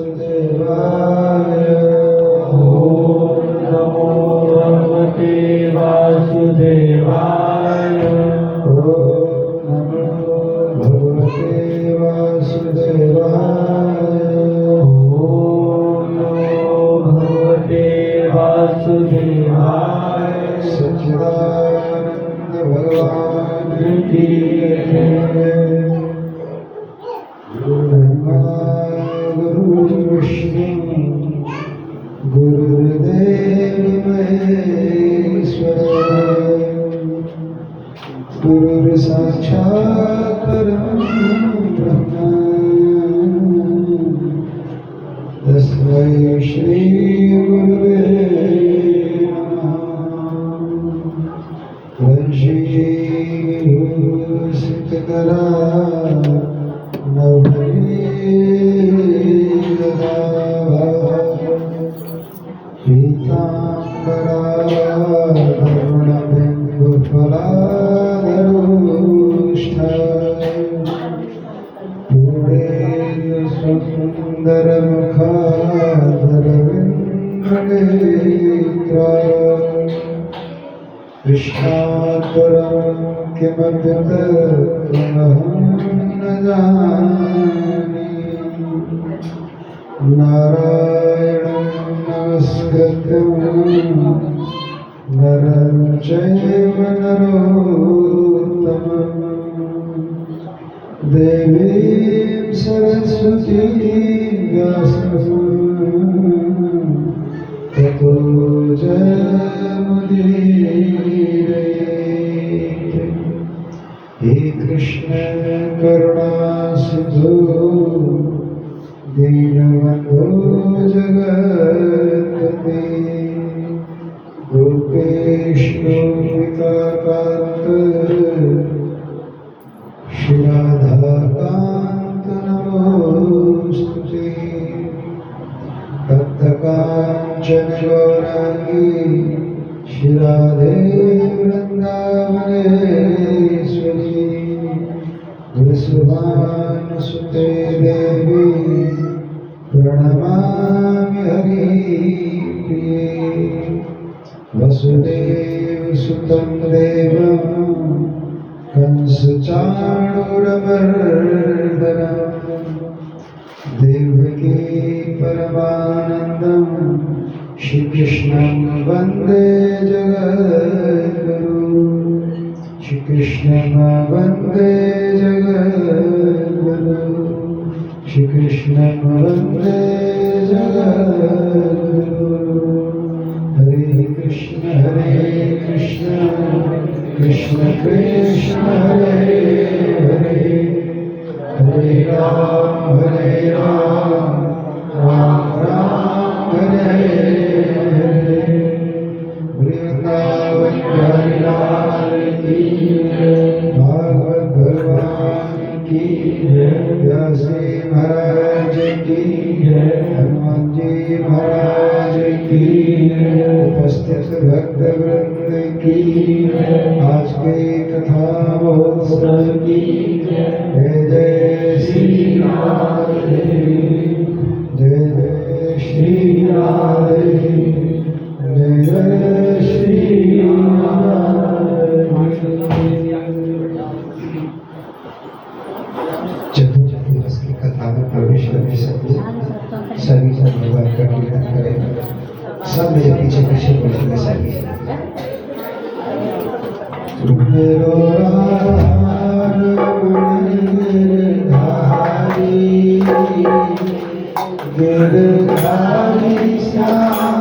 वासुदेवाय। ओम नमो भगवते वासुदेवाय। ओम नमो भगवते वासुदेवाय। ओम नमो भगवते वासुदेवाय। सच्चिदानंद भगवान की गुरु ब्रह्मा गुरु विष्णु गुरुदेव महेश्वर गुरु साक्षात् परम ब्रह्म तस्मै श्री गुरुवे नमः। वंशीभूषितकरा नवनीतदा पीताम्बरा धरुणबिम्बफलाधरोष्ठा पूर्णेन्दुसुन्दरमुखाधरविन्द्रनेत्रा कृष्णात् परं किमपि तत्त्वमहं न जाने। नारायणं नमस्कृत्य नरं चैव नरोत्तमं देवीं सरस्वतीं व्यासं ततो जयमुदीरये। हे कृष्ण करुणा सिंधु दीनबन्धो जगत्पते गोपेश गोपिकान्त श्री राधाकान्त नमोस्तुते। तप्तकाञ्चन गौराङ्गी श्री राधे वृन्दावनेश्वरी वृषभानुसुते देवी प्रणमामि हरिप्रिये। वसुदेवसुतं देवं कंसचाणूरमर्दनं देवकी परमानन्दं श्रीकृष्णं वन्दे जगद्गुरुं। श्रीकृष्णं वन्दे जगद्गुरुं। श्रीकृष्णं वन्दे जगद्गुरुं। हरे कृष्ण कृष्ण कृष्ण हरे हरे हरे राम राम राम हरे हरे। वृंदावन बिहारी लाल की जय। भागवत भगवान की जय। व्यास महाराज की जय। हनुमान जी महाराज की जय। उपस्थित भक्त वृंद की जय। आज के कथा महोत्सव की जय। जय जय श्री राधे जय जय श्री राधे जय जय श्री चतुर्थ दिवस की कथा में प्रवेश करने से सभी धन्यवाद का कीर्तन करें। सब मेरे पीछे पीछे बोलेंगे सभी। मेरो गिरधारी श्याम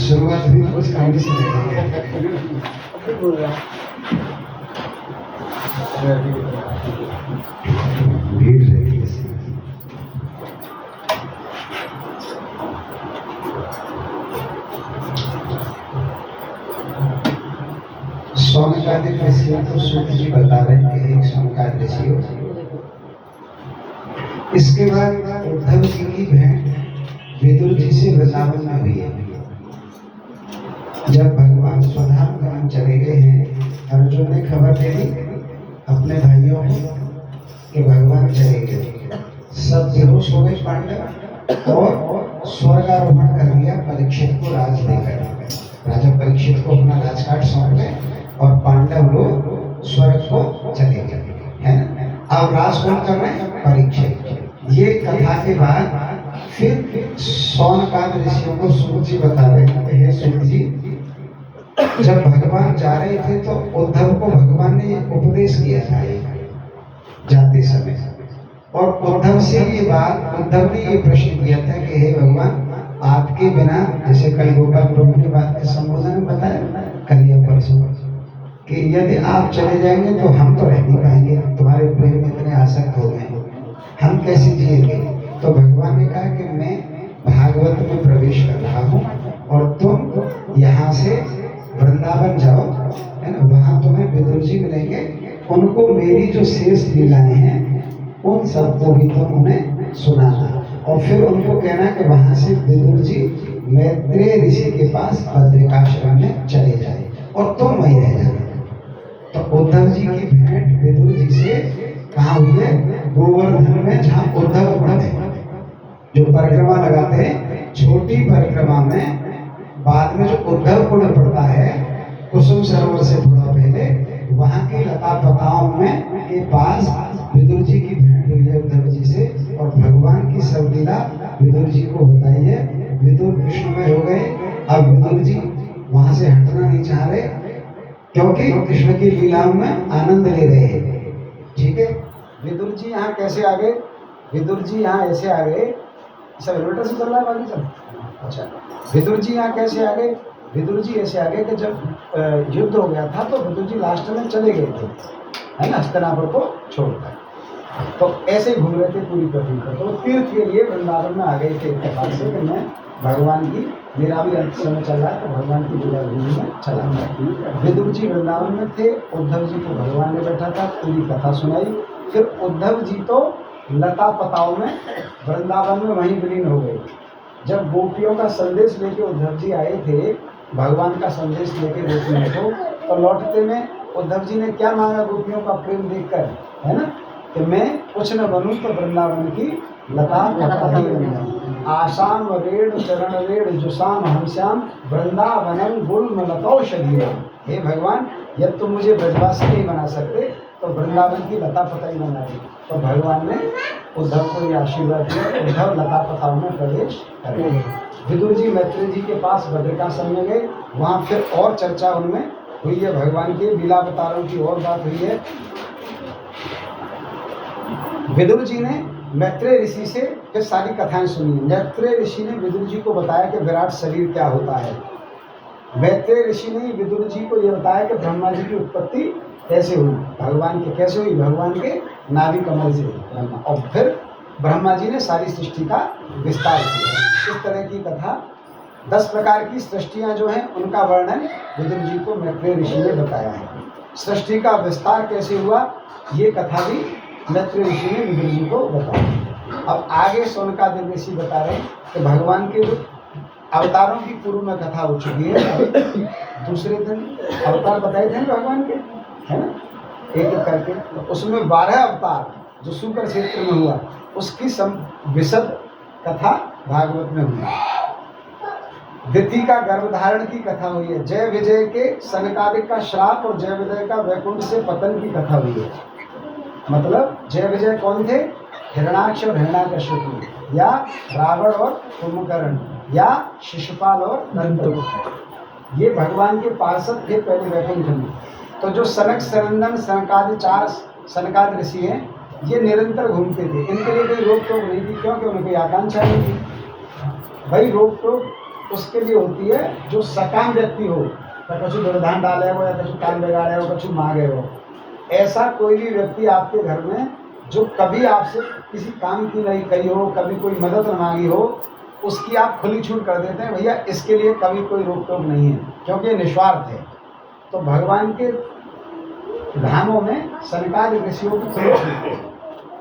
शुरुआत हुई कुछ कहानी से भीड़ रहती है। सोनकादिक ऋषियों को सूत जी बता रहे हैं कि एक सोनकादिक ऋषि हो। इसके बाद उद्धव जी की बहन विदुर जी से वृंदावन में हुई है। जब भगवान स्वधाम चले गए हैं, अर्जुन ने खबर दे दी अपने भाइयों को कि भगवान चले गए। सब बेहोश हो गए पांडव और स्वर्गारोहण कर लिया परीक्षित को राज देकर। राजा परीक्षित को अपना राजकाट सौंप गए और पांडव लोग स्वर्ग को चले गए, है ना। अब राज कौन कर रहे हैं? परीक्षित। ये कथा के बाद फिर सौनकाद ऋषियों को सूत जी बता रहे हैं, सूत जी जब भगवान जा रहे थे तो उद्धव को भगवान ने उपदेश किया था जाते समय। और उद्धव से ये बात, उद्धव ने ये प्रश्न किया था कि हे भगवान, आपके बिना, जैसे कल गोपाल प्रभु ने बात के संबोधन में बताया कल या परसों, कि यदि आप चले जाएंगे तो हम तो रह नहीं पाएंगे, तुम्हारे प्रेम में इतने आसक्त हो गए, हम कैसे जिएंगे। तो भगवान ने कहा कि मैं भागवत में प्रवेश कर रहा हूँ और तुम यहाँ से वृंदावन जाओ, है ना। वहाँ तुम्हें विदुर जी मिलेंगे, उनको मेरी जो शेष लीलाएं हैं उन सबको भी तुम उन्हें सुनाना और फिर उनको कहना कि वहाँ से विदुर जी मैत्रेय ऋषि के पास बद्रिकाश्रम में चले जाए और तुम वहीं रह जाना। तो उद्धव जी की भेंट विदुर जी से कहाँ हुई है? गोवर्धन में, जहाँ उद्धव कुंड है, जो परिक्रमा लगाते हैं छोटी परिक्रमा में, बाद में जो उद्धव कुंड पड़ता है कुसुम सरोवर से थोड़ा पहले, वहाँ की लता पताओं में के पास विदुर जी की भेंट हुई है उद्धव जी से और भगवान की सब लीला विदुर जी को बताई है। विदुर विष्णुमय हो गए। अब विदुर जी वहाँ से हटना नहीं चाह रहे क्योंकि कृष्ण की लीलाओं में आनंद ले रहे हैं। ठीक है, विदुर जी यहाँ कैसे आ गए? विदुर जी यहाँ ऐसे आ गए, सब एलिवेटर से चल रहा है बाकी सब। अच्छा, विदुर जी यहाँ कैसे आ गए? विदुर जी ऐसे आ गए कि जब युद्ध हो गया था तो विदुर जी लास्ट में चले गए थे, है ना, हस्तिनापुर को छोड़कर। तो ऐसे ही घूम रहे थे पूरी पृथ्वी पर। तो वो तीर्थ के लिए वृंदावन में आ गए थे इत्तेफाक से कि मैं भगवान की, मेरा भी अंत समय चल रहा है तो भगवान की लीला भूमि में चला गया। विदुर जी वृंदावन में थे, उद्धव जी को भगवान ने बैठा था, पूरी कथा सुनाई। फिर उद्धव जी तो लता पताओं में वृंदावन में वहीं विलीन हो गए। जब गोपियों का संदेश लेके उद्धव जी आए थे, भगवान का संदेश लेके गोपियों को, तो लौटते में उद्धव जी ने क्या मांगा गोपियों का प्रेम देखकर, है ना, कि मैं कुछ न बनूं तो वृंदावन की लता पताई बन जाऊं। आसाम रेण चरण रेण जुसाम हमश्याम वृंदावनम गुल्म लतौषधीरा। हे भगवान, यदि तुम मुझे ब्रजवासी नहीं बना सकते तो वृंदावन की लता पताई बना दी। तो भगवान ने उद्धव को ये आशीर्वाद दिया, उद्धव लता पताओं में प्रवेश करे। विदुर जी मैत्री जी के पास बद्रिकाश्रम में गए, वहाँ फिर और चर्चा उनमें हुई है, भगवान के लीलावतारों की और बात हुई है। विदुर जी ने मैत्रेय ऋषि से फिर सारी कथाएं सुनी। मैत्रेय ऋषि ने विदुर जी को बताया कि विराट शरीर क्या होता है। मैत्रेय ऋषि ने विदुर जी को यह बताया कि ब्रह्मा जी की उत्पत्ति कैसे हुई, भगवान के कैसे हुई, भगवान के नाभि कमल से ब्रह्मा, और फिर ब्रह्मा जी ने सारी सृष्टि का विस्तार किया। इस तरह की कथा 10 प्रकार की सृष्टियाँ जो हैं उनका वर्णन विदुर जी को मैत्रेय ऋषि ने बताया है। सृष्टि का विस्तार कैसे हुआ ये कथा भी मैत्रेय ऋषि ने विदुर जी को बताया। अब आगे शौनकादिक ऋषि बता रहे हैं कि भगवान के जो अवतारों की पूर्व में कथा हो चुकी है। दूसरे दिन अवतार बताए थे भगवान के, है ना, एक एक करके। तो उसमें 12 अवतार जो शुक्र क्षेत्र में हुआ उसकी विशद कथा भागवत में हुई। दिति का गर्भधारण की कथा हुई है। जय विजय के सनकादिक का श्राप और जय विजय का वैकुंठ से पतन की कथा हुई है। मतलब जय विजय कौन थे, हिरण्याक्ष और हिरण्याकश्यप, या रावण और कुंभकर्ण, या शिशुपाल और दंतवक्र। ये भगवान के पार्षद थे पहले वैकुंठ में। तो जो सनक सनंदन सनकादि 4 सनकादि ऋषि हैं ये निरंतर घूमते थे। इनके लिए कोई रोक टोक नहीं थी, क्योंकि उनकी आकांक्षा नहीं थी। भाई रोक टोक उसके लिए होती है जो सकाम व्यक्ति हो, तो कछु दुर्धान डाले हो या कछु कान बिगाड़े हो, कछु मांगे हो। ऐसा कोई भी व्यक्ति आपके घर में जो कभी आपसे किसी काम की नहीं कही हो, कभी कोई मदद न मांगी हो, उसकी आप खुली छूट कर देते हैं। भैया इसके लिए कभी कोई रोक टोक नहीं है, क्योंकि ये निस्वार्थ है। तो भगवान के धामों में सनकादि ऋषियों की खुली छूट है।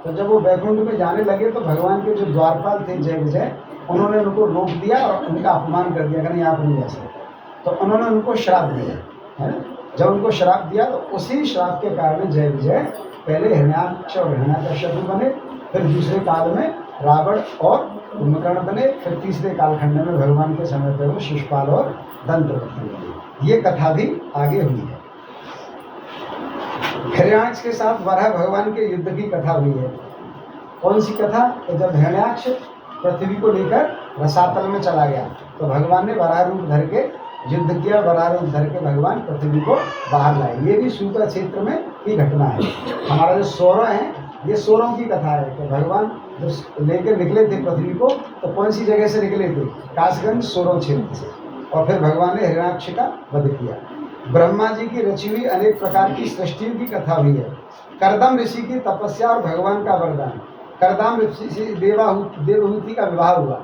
तो जब वो वैकुंठ में जाने लगे तो भगवान के जो द्वारपाल थे जय विजय, उन्होंने उनको रोक दिया और उनका अपमान कर दिया कि नहीं आप नहीं जा सकते। तो उन्होंने उनको श्राप दिया, है ना। जब उनको श्राप दिया तो उसी श्राप के कारण जय विजय पहले हिरण्याक्ष और हिरण्याकश्यप बने, फिर दूसरे काल में रावण और कुंभकर्ण बने, फिर तीसरे कालखंड में भगवान के समय पर वो शिशुपाल और दंतवक्र बने। ये कथा भी आगे हुई है। हिरण्याक्ष के साथ वराह भगवान के युद्ध की कथा हुई है। कौन सी कथा, तो जब हिरण्याक्ष पृथ्वी को लेकर रसातल में चला गया तो भगवान ने वराह रूप धर के युद्ध किया। वराह रूप धर के भगवान पृथ्वी को बाहर लाए। ये भी सूत्र क्षेत्र में की घटना है। हमारा जो सौर है ये सौरों की कथा है कि भगवान जब लेकर निकले थे पृथ्वी को तो कौन सी जगह से निकले थे, कासगंज सौरों क्षेत्र से, और फिर भगवान ने हिरण्याक्ष का वध किया। ब्रह्मा जी की रची हुई अनेक प्रकार की सृष्टियों की कथा हुई है। करदम ऋषि की तपस्या और भगवान का वरदान। करदम ऋषि से देवहूति का विवाह हुआ।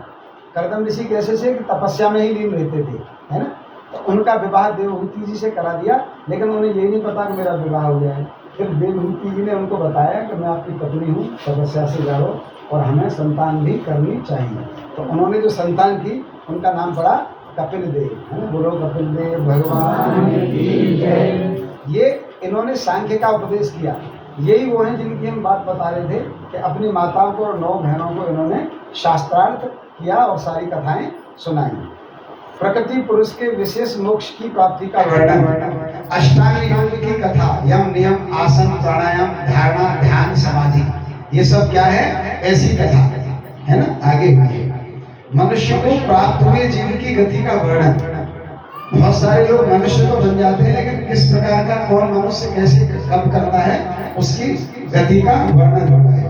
करदम ऋषि कैसे से कि तपस्या में ही लीन रहते थे, है ना। तो उनका विवाह देवहूति जी से करा दिया, लेकिन उन्हें ये नहीं पता कि मेरा विवाह हो गया है। फिर देवहूति जी ने उनको बताया कि मैं आपकी पत्नी हूँ, तपस्या से जाओ और हमें संतान भी करनी चाहिए। तो उन्होंने जो संतान की उनका नाम पड़ा कपिल देव, है ना। बोलो कपिल देव भगवान की जय। ये इन्होंने सांख्य का उपदेश किया। यही वो हैं जिनकी हम बात बता रहे थे कि अपनी माताओं को और 9 बहनों को इन्होंने शास्त्रार्थ किया और सारी कथाएं सुनाई। प्रकृति पुरुष के विशेष मोक्ष की प्राप्ति का वर्णन। अष्टांग योग की कथा, यम नियम आसन प्राणायाम धारणा ध्यान समाधि, ये सब क्या है, ऐसी कथा है ना। आगे मनुष्य को प्राप्त हुए जीवन की गति का वर्णन। बहुत सारे लोग मनुष्य तो बन जाते हैं, लेकिन किस प्रकार का कौन मनुष्य कैसे कब करता है उसकी गति का वर्णन होता है।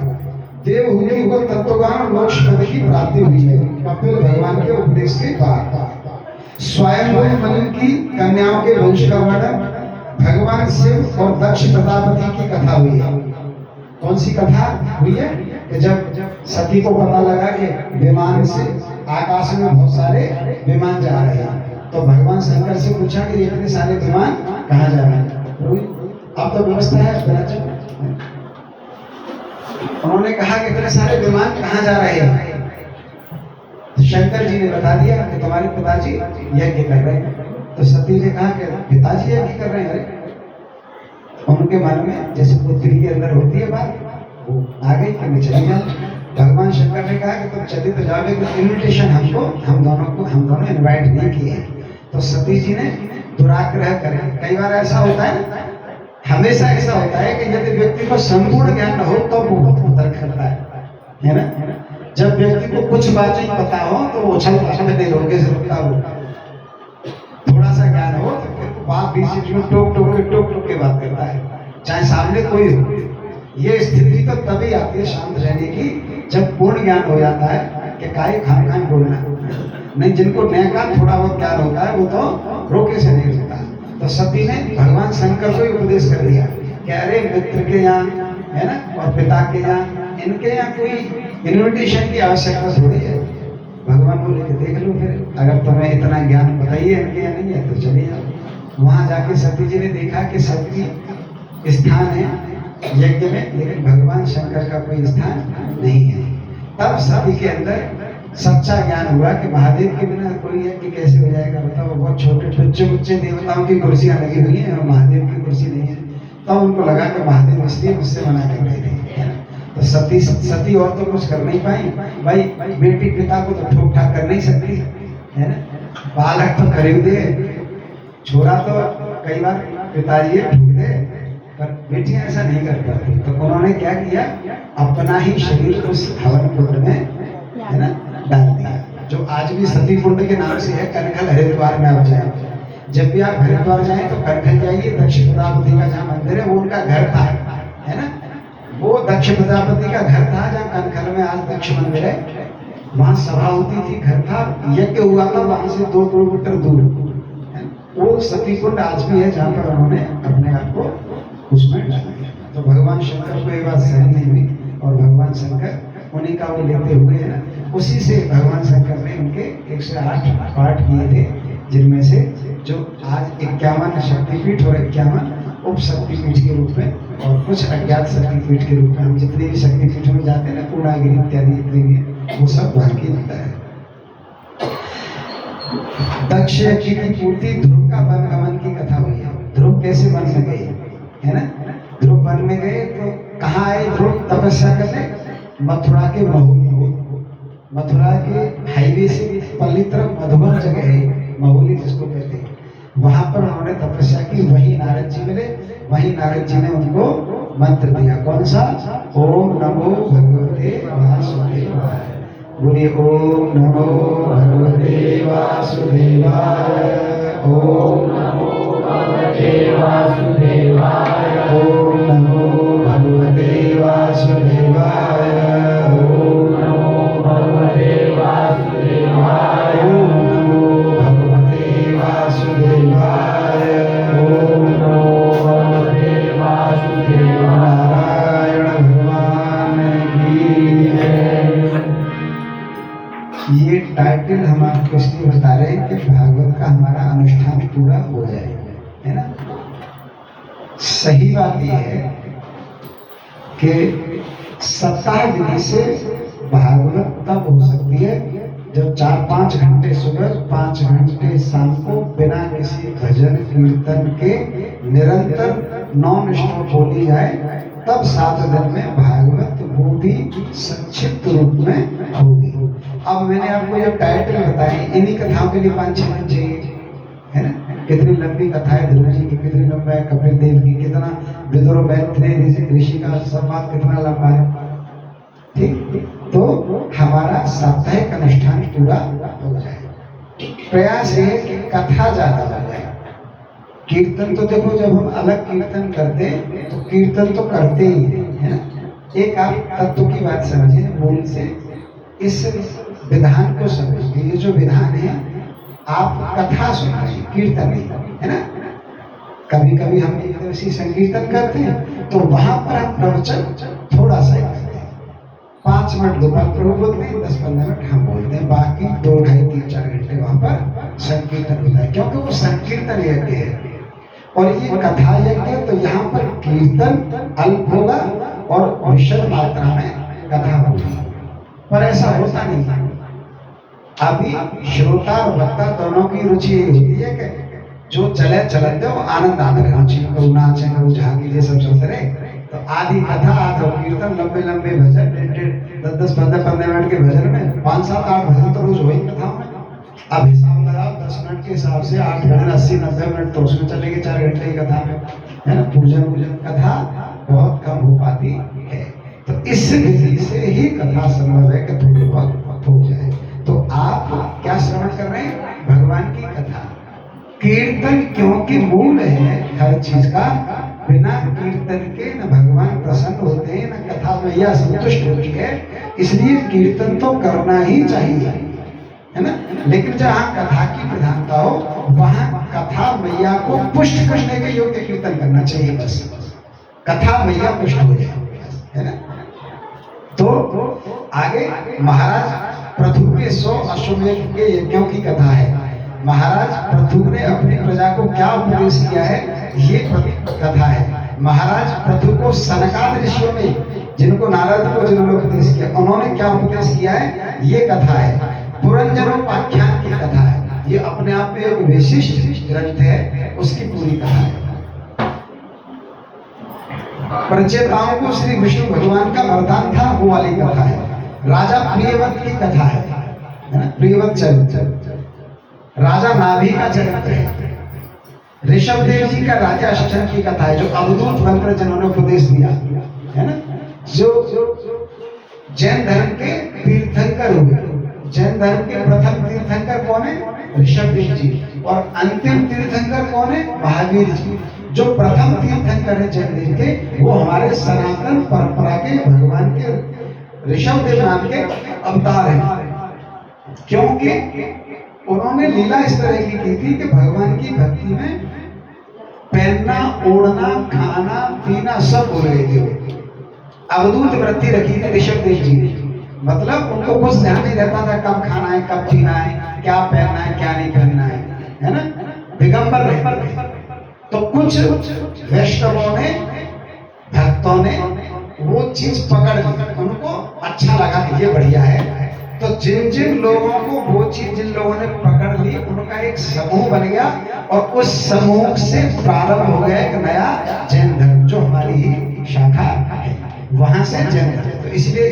देवहूति को तत्वज्ञान और मोक्ष पद की प्राप्ति हुई है कपिल भगवान के उपदेश के बाद। स्वयं मनु की कन्याओं के वंश का वर्णन भगवान शिव और दक्ष प्रजापति की कथा हुई है। कौन सी कथा हुई है? कि जब सती को पता लगा कि विमान से आकाश में बहुत सारे विमान जा रहे हैं, तो भगवान शंकर से पूछा कि इतने सारे विमान कहाँ जा रहे हैं? अब तो व्यवस्था है। उन्होंने कहा कि इतने सारे विमान कहाँ जा रहे हैं? तो शंकर जी ने बता दिया कि तुम्हारे पिताजी यज्ञ कर रहे हैं। तो सती ने कहा कि पिताजी यज्ञ कर रहे हैं? उनके मन में जैसे पुत्री के अंदर होती है बात, वो आ गई कि मैं चली जाऊं। भगवान शंकर ने कहा कि तुम चली तो जाओगे, तो इन्विटेशन हम दोनों इनवाइट नहीं किए। तो सती जी ने दुराग्रह करे। कई बार ऐसा होता है, हमेशा ऐसा होता है कि यदि व्यक्ति को संपूर्ण ज्ञान न हो तो वो बहुत तर्क करता है ना। जब व्यक्ति को कुछ बात नहीं पता हो तो वो उछल नहीं रोके से रुकता हो। थोड़ा सा ज्ञान हो तो फिर बात बीच में टोक के बात करता है, चाहे सामने कोई हो। ये स्थिति तो तभी आती है शांत रहने की, जब पूर्ण ज्ञान हो जाता है कि काहे खान बोलना नहीं। जिनको नैका थोड़ा बहुत ज्ञान होता है वो तो रोके से नहीं रुकता। तो सती ने भगवान शंकर को ही उपदेश कर दिया कि अरे मित्र के यहाँ है ना, और पिता के यहाँ, इनके यहाँ कोई इन्विटेशन की आवश्यकता थोड़ी है। भगवान बोले कि देख लो फिर, अगर तुम्हें इतना ज्ञान बताइए इनके यहाँ नहीं है तो चले जाओ। वहां जाके सती जी ने देखा कि सबकी स्थान है यज्ञ में, लेकिन भगवान शंकर का कोई स्थान नहीं है। तब सती के अंदर सच्चा ज्ञान हुआ कि महादेव के बिना कोई यज्ञ कैसे हो जाएगा। बताओ, बहुत छोटे बच्चे देवताओं की कुर्सियां लगी हुई हैं और महादेव की कुर्सी नहीं है। तब उनको लगा कि महादेव इसलिए मुझसे मना कर रहे थे। तो सती और तो कुछ कर नहीं पाई। भाई बेटी पिता को तो ठोक ठाक कर नहीं सकती है ना। बालक तो खरीद दे, छोरा तो कई बार पिताजी ठोक दे, पर बेटियां ऐसा नहीं कर पाती। तो उन्होंने क्या किया, अपना ही शरीर उस हवन कुंड में है ना डाल दिया, जो आज भी सती कुंड के नाम से है। कनखल हरिद्वार में आप जाए, जब भी आप हरिद्वार जाए तो कनखल जाइए। दक्ष प्रजापति का जहाँ मंदिर है वो उनका घर था, है ना। वो दक्ष प्रजापति का घर था, जहाँ कनखल में आज दक्ष मंदिर है। वहाँ सभा होती थी, घर था, यज्ञ हुआ था वहां से 2 किलोमीटर दूर। वो सती कुंड आज भी है, जहाँ पर उन्होंने अपने आप को उसमें डाल दिया। तो भगवान शंकर को ये बात सहन नहीं हुई, और भगवान शंकर उन्हीं का वो लेते हुए है ना, उसी से भगवान शंकर ने उनके 108 पाठ किए थे, जिनमें से जो आज 51 शक्तिपीठ और 51 उप शक्तिपीठ के रूप में, और कुछ अज्ञात शक्तिपीठ के रूप में। हम जितने भी शक्तिपीठों में जाते हैं ना, पूर्णागिरी इत्यादि जितने भी, वो सब वहां की होता है। दक्ष यज्ञ की पूर्ति ध्रुव का वन गमन की कथा हुई है। ध्रुव कैसे वन में गए, है ना। ध्रुव वन में गए तो कहाँ आए ध्रुव तपस्या करने? मथुरा के महुली, मथुरा के हाईवे से पल्ली तरफ मधुबन जगह है, महुली जिसको कहते हैं। वहां पर उन्होंने तपस्या की। वहीं नारद जी मिले, वहीं नारद जी ने उनको मंत्र दिया। कौन सा? ओम नमो भगवते वासुदेवाय। बोलिए ओम नमो भगवते वासुदेवाय। ओम नमो भगवते वासुदेवाय। ओम नमो भगवते वासुदेवाय। ओम नमो भगवते वासुदेवाय। ओम नमो भगवते वासुदेवाय। ओम नमो भगवते वासुदेवाय। नारायण भगवान की जय। ये टाइटल हम आपको इसलिए बता रहे हैं कि भागवत का हमारा अनुष्ठान पूरा हो जाए, है ना। सही बात यह है कि सप्ताह विधि से भागवत तब हो सकती है जब 4-5 घंटे सुबह, 5 घंटे शाम को बिना किसी भजन कीर्तन के निरंतर नॉन स्टॉप बोली जाए, तब 7 दिन में भागवत वो भी संक्षिप्त रूप में होगी। अब मैंने आपको ये टाइटल बताई, इन्हीं कथाओं के लिए 5-6 दिन चाहिए, है ना। कितनी लंबी कथा है ध्रुव जी की, कितनी लंबा है कपिल देव की, कितना विदुर मैत्री ऋषि का संवाद कितना लंबा है। ठीक, तो हमारा साप्ताहिक अनुष्ठान पूरा हो जाए। प्रयास है कि कथा ज्यादा हो जाए। कीर्तन तो देखो, जब हम अलग कीर्तन करते तो कीर्तन तो करते ही है ना। एक आप तत्व की बात समझिए मूल से, इस विधान को समझिए। ये जो विधान है आप कथा सुन रहे हैं, कीर्तन नहीं, है ना। कभी कभी हम इसी संकीर्तन करते हैं तो वहां पर हम प्रवचन थोड़ा सा ही करते हैं, 5 मिनट गोपाल प्रभु बोलते हैं, 10-15 मिनट हम बोलते हैं, बाकी 2, 2.5, 3, 4 घंटे वहां पर संकीर्तन होता है, क्योंकि वो संकीर्तन यज्ञ है। और ये कथा यज्ञ, तो यहाँ पर कीर्तन अल्प होगा और विशद मात्रा में कथा होगी, पर ऐसा होता नहीं है। अभी श्रोता और वक्ता दोनों की रुचि यही होती है कि जो चले चलते वो आनंद आते रहे, कभी नाचे कभी झांकी, ये सब चलते रहे। तो आधी कथा आधा कीर्तन, लंबे लंबे भजन, 10-10, 15-15 मिनट के भजन में 5-7-8 भजन तो रोज हो ही कथा में। अब हिसाब लगाओ 10 मिनट के हिसाब से 8 भजन 80-90 मिनट तो उसमें चलेगी 4 घंटे की कथा में, है ना। पूजन कथा बहुत कम हो पाती है, तो इस विधि से ही कथा संभव है कि थोड़ी बहुत हो जाए। तो आप क्या श्रवण कर रहे हैं? भगवान की कथा। कीर्तन क्योंकि मूल है हर चीज का, बिना कीर्तन के न भगवान प्रसन्न होते हैं, न कथा मैया संतुष्ट होती है, इसलिए कीर्तन तो करना ही चाहिए, है ना। लेकिन जहाँ कथा की प्रधानता हो वहां कथा मैया को पुष्ट करने के योग्य कीर्तन करना चाहिए, बस कथा मैया पुष्ट हो जाए, है ना। तो आगे महाराज पृथु के 100 अश्वमेध के यज्ञों की कथा है। महाराज पृथु ने अपनी प्रजा को क्या उपदेश किया है, ये कथा है। महाराज पृथु को सनकादि ऋषियों ने, जिनको नारद को जिन्होंने उपदेश किया, उन्होंने क्या उपदेश किया है, ये कथा है। पुरंजरोपाख्यान की कथा है, ये अपने आप में एक विशिष्ट ग्रंथ है, उसकी पूरी कथा है। प्रचेताओं को श्री विष्णु भगवान का वरदान था, वो वाली कथा है। राजा प्रियव्रत की कथा है ना, प्रियव्रत चरित्र। राजा नाभि का चरित्र है। ऋषभ देव जी का राजा अष्टम की कथा है, जो अवधूत मंत्र जिन्होंने उपदेश दिया, है ना। जो जैन धर्म के तीर्थंकर हुए, जैन धर्म के प्रथम तीर्थंकर कौन है? ऋषभ देव जी। और अंतिम तीर्थंकर कौन है? महावीर जी। जो प्रथम तीर्थंकर है जैन धर्म के, वो हमारे सनातन परंपरा के भगवान के ऋषभ देव नाम के अवतार हैं, क्योंकि उन्होंने लीला इस तरह की थी कि भगवान की भक्ति में पहनना, ओढ़ना, खाना पीना सब भूल गए थे। अवधूत वृत्ति रखी थी ऋषभ देव जी ने, मतलब उनको कुछ ध्यान नहीं रहता था कब खाना है, कब पीना है, क्या पहनना है, क्या नहीं पहनना है ना। दिगंबर रहते। तो कुछ वैष्णवों ने, भक्तों ने वो चीज पकड़ ली, उनको अच्छा लगा कि ये बढ़िया है। तो जिन जिन लोगों को वो चीज जिन लोगों ने पकड़ ली, उनका एक समूह बन गया, और उस समूह से प्रारंभ हो गया एक नया जैन धर्म, जो हमारी ही शाखा है, वहां से जैन धर्म। तो इसलिए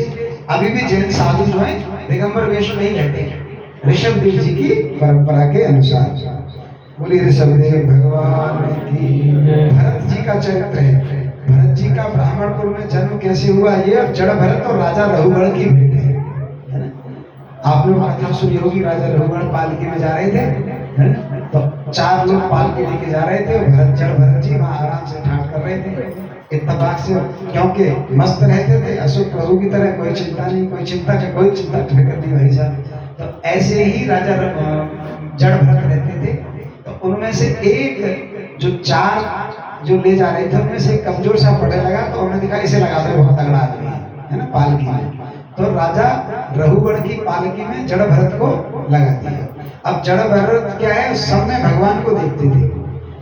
अभी भी जैन साधु जो है दिगंबर वेश में ही रहते हैं, ऋषभ देव जी की परंपरा के अनुसार। बोलिए ऋषभ देव भगवान की। भरत जी का चरित्र है। भरत जी का ब्राह्मणपुर में जन्म कैसे हुआ, ये जड़ भरत और राजा रघुगण की भेंट है ना। आप लोग कथा सुनी होगी, राजा रघुगण पालकी में जा रहे थे, है ना। तो 4 लोग पालकी लेके जा रहे थे, भरत जड़ भरत जी वहां आराम से ठाट कर रहे थे, इत्तेफाक से, क्योंकि मस्त रहते थे, अशोक प्रभु की तरह, कोई चिंता नहीं, कोई चिंता फिक्र नहीं भाई साहब। तो ऐसे ही राजा जड़ भरत रहते थे। तो उनमें से एक जो 4 जो ले जा रहे थे, उनमें से कमजोर सा पड़ने लगा, तो उन्होंने देखा इसे लगा दो, बहुत तगड़ा आदमी है ना पालकी में। तो राजा रघुगण की पालकी में जड़ भरत को लगा दिया। अब जड़ भरत क्या है, सब में भगवान को देखते थे,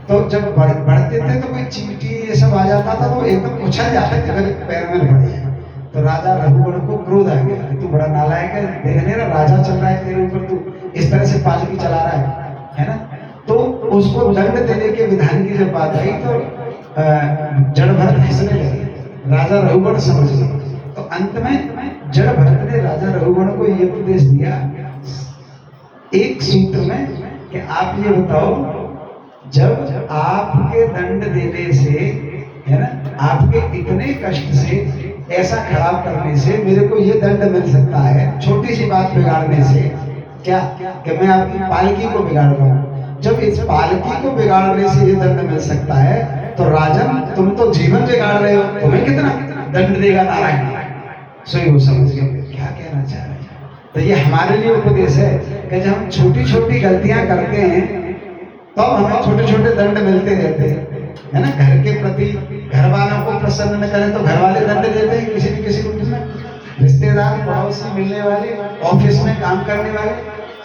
तो जब बढ़ते थे तो कोई चींटी ये सब आ जाता था, तो एकदम उछल जाते थे, पैर में पड़ जाए। तो राजा रघुगण को क्रोध आ गया कि तू बड़ा नालायक है, देखने ना राजा चल रहा है तेरे ऊपर, तू इस तरह से पालकी चला रहा है ना। तो उसको दंड देने के विधान की जब बात आई, तो जड़ भरत हंसने लगे, राजा रघुगण समझ गए। तो अंत में जड़ भरत ने राजा रघुगण को ये उपदेश दिया एक सूत्र में कि आप ये बताओ, जब आपके दंड देने से, है ना, आपके इतने कष्ट से, ऐसा खराब करने से मेरे को ये दंड मिल सकता है, छोटी सी बात बिगाड़ने से, क्या कि मैं आपकी पालकी को बिगाड़ रहा हूँ, जब इस पालकी को बिगाड़ने से ये दंड मिल सकता है, तो राजन तुम तो जीवन बिगाड़ रहे हो, तुम्हें कितना दंड देगा नारायण। सही वो समझ गए क्या कहना चाह रहे हैं। तो ये हमारे लिए उपदेश है कि जब हम छोटी छोटी गलतियां करते हैं तो हमें छोटे छोटे दंड मिलते रहते हैं, है ना। घर के प्रति घर वालों को प्रसन्न न करें तो घर वाले दंड देते हैं किसी न किसी रूप में, रिश्तेदार, पड़ोसी, मिलने वाले, ऑफिस में काम करने वाले,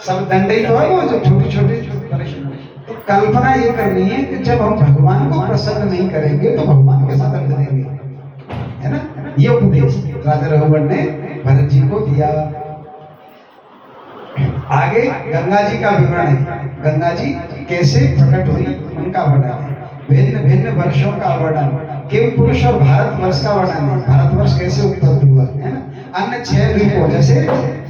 सब दंड ही तो है वो जो छोटी छोटी परेशानी। तो कल्पना ये करनी है कि जब हम भगवान को प्रसन्न नहीं करेंगे तो भगवान कैसा दंड देंगे, है ना। ये उपदेश राजा रघुवर ने भरत जी को दिया। आगे गंगा जी का विवरण है, गंगा जी कैसे प्रकट हुई उनका वर्णन है, भिन्न भिन्न वर्षों का वर्णन, किम पुरुष और भारतवर्ष का वर्णन है, भारतवर्ष कैसे उत्पन्न हुआ, है ना। अन्य 6 द्वीपों जैसे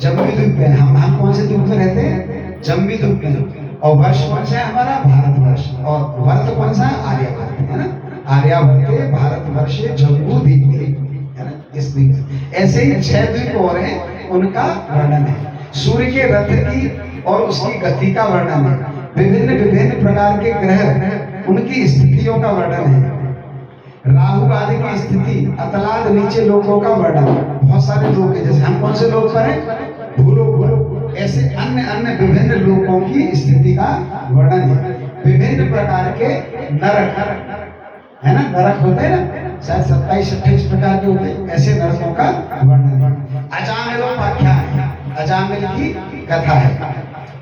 जम्बी द्वीप में, हम कौन से द्वीप में रहते हैं, जम्बी द्वीप में, और वर्ष कौन सा है हमारा, भारतवर्ष, और वर्त कौन सा है, आर्यवर्त, है ना। आर्यवर्त भारतवर्ष जम्बू द्वीप, है ना। इस द्वीप ऐसे ही 6 द्वीप और हैं, उनका वर्णन है। सूर्य के रथ की और उसकी गति का वर्णन है, विभिन्न विभिन्न प्रकार के ग्रह उनकी स्थितियों का वर्णन है, राहु आदि की स्थिति, अतलाद नीचे लोगों का वर्णन, बहुत सारे लोग हैं, जैसे हम कौन से लोग पर हैं, भूलोक, ऐसे अन्य अन्य विभिन्न लोगों की स्थिति का वर्णन है, विभिन्न प्रकार के नरक, है ना, नरक होते हैं ना, शायद 27-28 प्रकार के होते हैं, ऐसे नरकों का वर्णन है। अजामिलोपाख्यान, अजामिल की कथा है,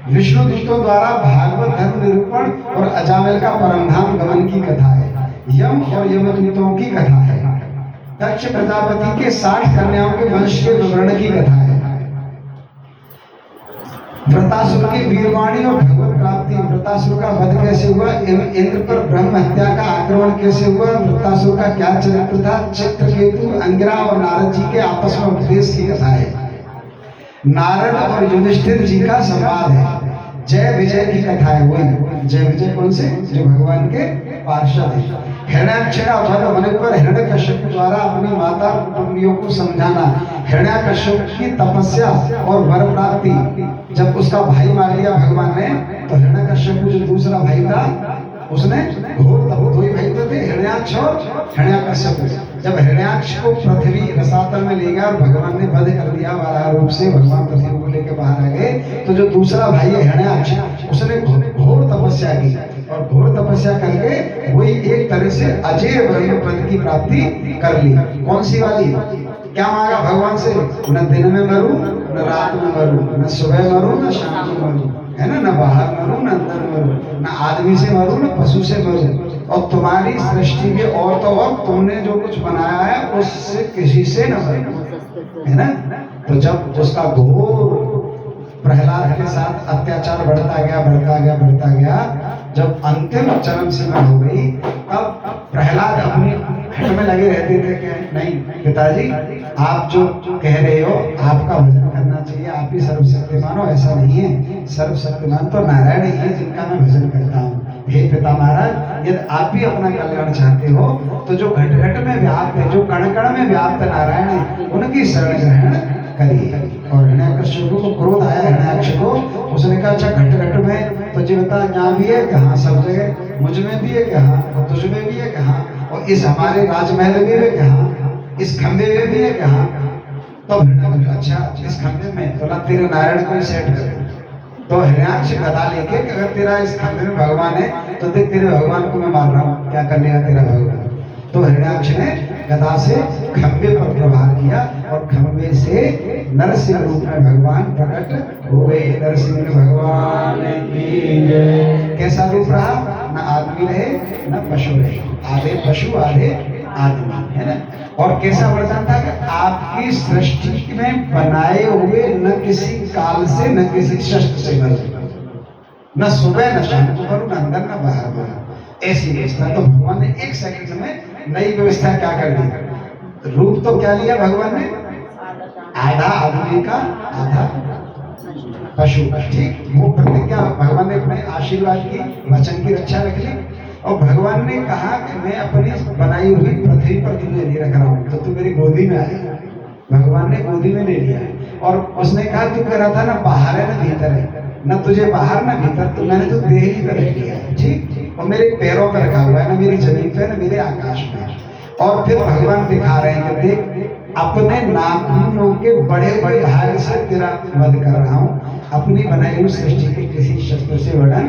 विष्णु दूतों द्वारा भागवत धर्म निरूपण और अजामिल का परमधाम गमन की कथा है, यम और यमदूतों की कथा है, दक्ष प्रजापति के 60 कन्याओं के वंश के विवरण की कथा है, वृतासुर की वीरवाणी और भगवत प्राप्ति, वृतासुर का वध कैसे हुआ, इंद्र पर ब्रह्म हत्या का आक्रमण कैसे हुआ, वृतासुर का क्या चरित्र था, चित्रकेतु, अंगिरा और नारद जी के आपस में उपदेश की कथा है, नारद और युधिष्ठिर जी का संवाद है, जय विजय की कथा है, वही जय विजय कौन से, जो भगवान के पार्षद है, हिरण्याक्ष का वध होने पर हिरण्यकश्यप द्वारा अपनी माता कुटुंबियों को समझाना, हिरण्याकश्यप की तपस्या और वर प्राप्ति, जब उसका भाई मार लिया भगवान ने तो हिरण्याकश्यप जो दूसरा भाई था उसने घोर तप, दो ही भाई तो थे, हिरण्याक्ष और हिरण्याकश्यप, जब हिरण्याक्ष को पृथ्वी रसातल में ले गया और भगवान ने वध कर दिया वराह रूप से, भगवान पृथ्वी को लेकर बाहर आ गए, तो जो दूसरा भाई है हिरण्याक्ष, उसने घोर तपस्या की और घोर तपस्या करके वही एक तरह से अजय ब्रह्म पद की प्राप्ति कर ली। कौन सी वाली, क्या मांगा भगवान से, न दिन में मरूं न रात में मरूं, न सुबह मरूं न शाम को मरूं, है ना, न बाहर मरूं न अंदर मरूं, न आदमी से मरूं न पशु से मरूं, और तुम्हारी सृष्टि के और तो और तुमने जो कुछ बनाया है उससे किसी से न मरूं, है ना। तो जब उसका घोर प्रहलाद के साथ अत्याचार बढ़ता गया, जब अंतिम चरम सीमा हो गई, तब प्रहलाद अपनी हट में लगे रहते थे कि नहीं पिताजी, आप जो कह रहे हो आपका भजन करना चाहिए, आप ही सर्वशक्तिमान हो, ऐसा नहीं है, सर्वशक्तिमान तो नारायण ही है जिनका मैं भजन करता हूँ। हे पिता महाराज, यदि आप भी अपना कल्याण चाहते हो तो जो घट घट में व्याप्त है, जो कण कण में व्याप्त नारायण है, उनकी शरण ग्रहण करिए। और हिरण्याकश्यप को क्रोध आया, हिरण्याक्ष को, उसने कहा अच्छा घट घट में तो जीवता यहाँ भी है कहाँ, सब जगह, मुझ में भी है कहाँ, और तुझ में भी है कहाँ, और इस हमारे राजमहल में भी कहाँ, इस खंबे में भी है कहाँ, तो अच्छा इस खंबे में, तो तेरे नारायण को सेट कर। तो हिरण्याक्ष गदा लेके कि अगर तेरा इस खंबे में भगवान है तो देख तेरे भगवान को मैं मार रहा हूँ, क्या कर लेगा तेरा भगवान। तो हिरण्याक्ष ने गदा से खंबे पर प्रहार किया और खंबे से नरसिंह रूप में भगवान प्रकट हो गए। नरसिंह भगवान की जय। कैसा रूप रहा, न आदमी रहे न पशु रहे, आधे पशु आधे आदमी, है ना। और कैसा वर्णन था कि आपकी सृष्टि में बनाए हुए न किसी काल से न किसी शस्त्र से मरो, न सुबह न शाम को मरो, न अंदर न बाहर मरो, ऐसी व्यवस्था। तो भगवान ने 1 सेकंड में नई व्यवस्था क्या कर दी, रूप तो क्या लिया भगवान ने, आधा आदमी का आधा पशु का, ठीक। वो प्रतिज्ञा भगवान ने अपने आशीर्वाद की, वचन की रक्षा रख ली। और भगवान ने कहा कि मैं अपनी बनाई हुई पृथ्वी पर तुझे नहीं रख रहा हूँ, तो तू मेरी गोदी में आएगा। भगवान ने गोदी में ले लिया है और उसने कहा तू कह रहा था ना बाहर है ना भीतर है, ना तुझे बाहर ना भीतर, तो मैंने तो देह ही पर रख लिया है, ठीक। और मेरे पैरों पर रखा हुआ है, ना मेरी जमीन पे ना मेरे आकाश में। और फिर भगवान दिखा रहे हैं कि देख अपने नाखूनों के बड़े बड़े भाग से तेरा वध कर रहा हूँ, अपनी बनाई हुई सृष्टि के किसी शस्त्र से वर्णन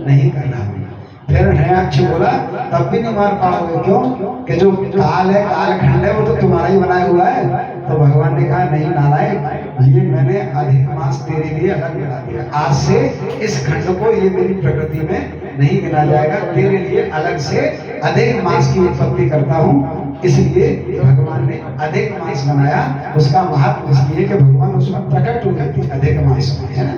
नहीं कर रहा हूँ। फिर हिरण्याक्ष बोला तब भी नहीं मार पाओगे, क्यों कि जो काल है, कालखंड है, वो तो तुम्हारा ही बनाया हुआ है। तो भगवान ने कहा नहीं नारायण, ये मैंने अधिक मास तेरे लिए अलग बना दिया, आज से इस खंड को ये मेरी प्रकृति में नहीं गिना जाएगा, तेरे लिए अलग से अधिक मास की उत्पत्ति करता हूँ। इसलिए भगवान ने अधिक मास बनाया। उसका महत्व इसलिए कि भगवान उसमें प्रकट हो गए थे अधिक मास में, है ना।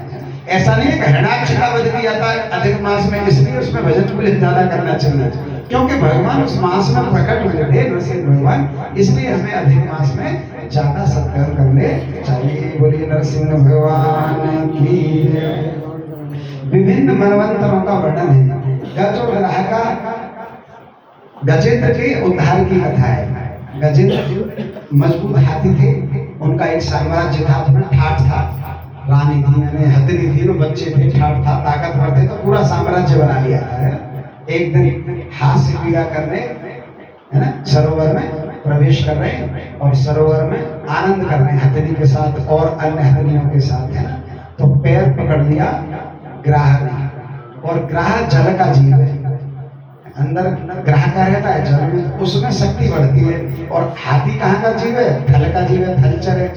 ऐसा नहीं है कि हिरण्याक्ष का वध किया था अधिक मास में, इसलिए उसमें भजन पूजन ज्यादा करना चाहिए, क्योंकि भगवान उस मास में प्रकट हुए थे नरसिंह भगवान, इसलिए हमें अधिक मास में ज्यादा सत्कर्म करने चाहिए। बोलिए नरसिंह भगवान की। विभिन्न मनवंतरों का वर्णन है। गज और ग्राह का, गजेंद्र के उद्धार की कथा है। गजेंद्र मजबूत हाथी थे, उनका एक साम्राज्य था, ठाठ था, रानी थी, मैंने हथनी थी, बच्चे थे, ठाठ था, ताकतवर थे, तो पूरा साम्राज्य बना लिया था। एक दिन हाथ से पीड़ा करने, है ना, सरोवर में प्रवेश कर रहे हैं और सरोवर में आनंद कर रहे हैं हथनी के साथ और अन्य हथनियों के साथ, है ना। तो पैर पकड़ लिया ग्राह ने, और ग्राह जल का जीव है, अंदर ग्राह का रहता है जल में, उसमें शक्ति बढ़ती है। और हाथी कहाँ का जीव है? थल का जीव है, थलचर है,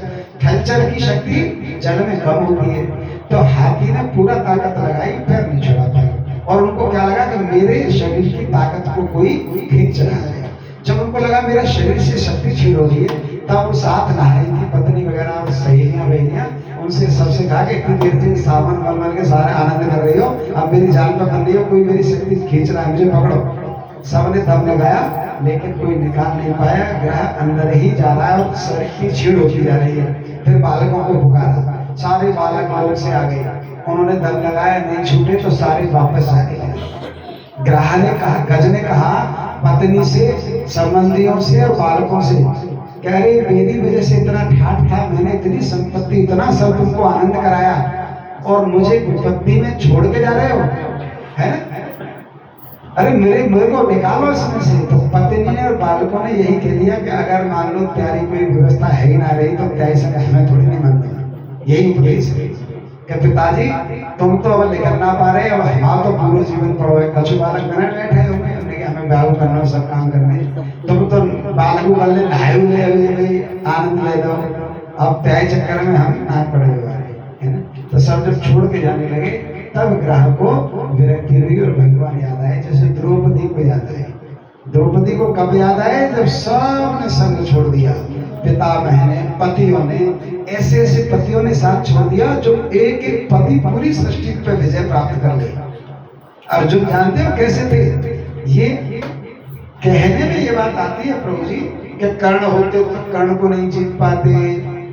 थलचर की शक्ति जल में कम होती है। तो हाथी ने पूरा ताकत लगाई, पैर नहीं छोड़ा पाई, और उनको क्या लगा कि मेरे शरीर की ताकत को कोई खींच रहा है। जब उनको लगा मेरा शरीर से शक्ति छीन हो रही है, तब वो साथ नहा रही थी, पत्नी वगैरह और सहेलियां बहनियां, उनसे सबसे कहा कि इतनी देर से सावन मलमल के सारे आनंद कर रही हो, अब मेरी जान पर बन रही हो, कोई मेरी शक्ति खींच रहा है, मुझे पकड़ो। सबने दम लगाया, लेकिन कोई निकाल नहीं पाया, ग्रह अंदर ही जा रहा है और शरीर की छीड़ होती जा रही है। फिर बालकों को पुकारा, सारे बालक लोग से आ गए, उन्होंने दम लगाया, नहीं छूटे तो सारे वापस आ गए। ग्रह ने कहा, गज ने कहा पत्नी से, संबंधियों से और बालकों से, कह रहे मेरी वजह से इतना ठाठ था, मैंने इतनी संपत्ति, इतना सब तुमको आनंद कराया, और मुझे विपत्ति में छोड़ के जा रहे हो, है ना। अरे मेरे को निकालो इसमें से। तो पत्नी ने और बालकों ने यही कह दिया कि अगर मान लो प्यारी कोई व्यवस्था है ही ना रही, तो प्यारी संग हमें थोड़ी नहीं मानते। यही उपदेश है कि पिताजी तुम तो अब निकल ना पा रहे, अब हमारा तो पूरा जीवन पड़ो है, कछु बालक मैंने बैठे होंगे, हमें ब्याह करना, सब काम करने, तुम तो बालकू वाले नहाए हुए आनंद ले दो, अब तय चक्कर में हम ना पड़े हुए हैं ना। तो सब जब छोड़ के जाने लगे, तब ग्रह को विरक्ति हुई और भगवान याद आए, जैसे द्रौपदी को याद आए। द्रौपदी को कब याद आए? जब सबने संग छोड़ दिया, पिता बहने, पतियों ने, ऐसे ऐसे पतियों ने साथ छोड़ दिया जो एक एक पति पूरी सृष्टि पर विजय प्राप्त कर ले। अर्जुन जानते हो कैसे थे? ये कहने में ये बात आती है प्रभु जी कि कर्ण होते तो कर्ण को नहीं जीत पाते,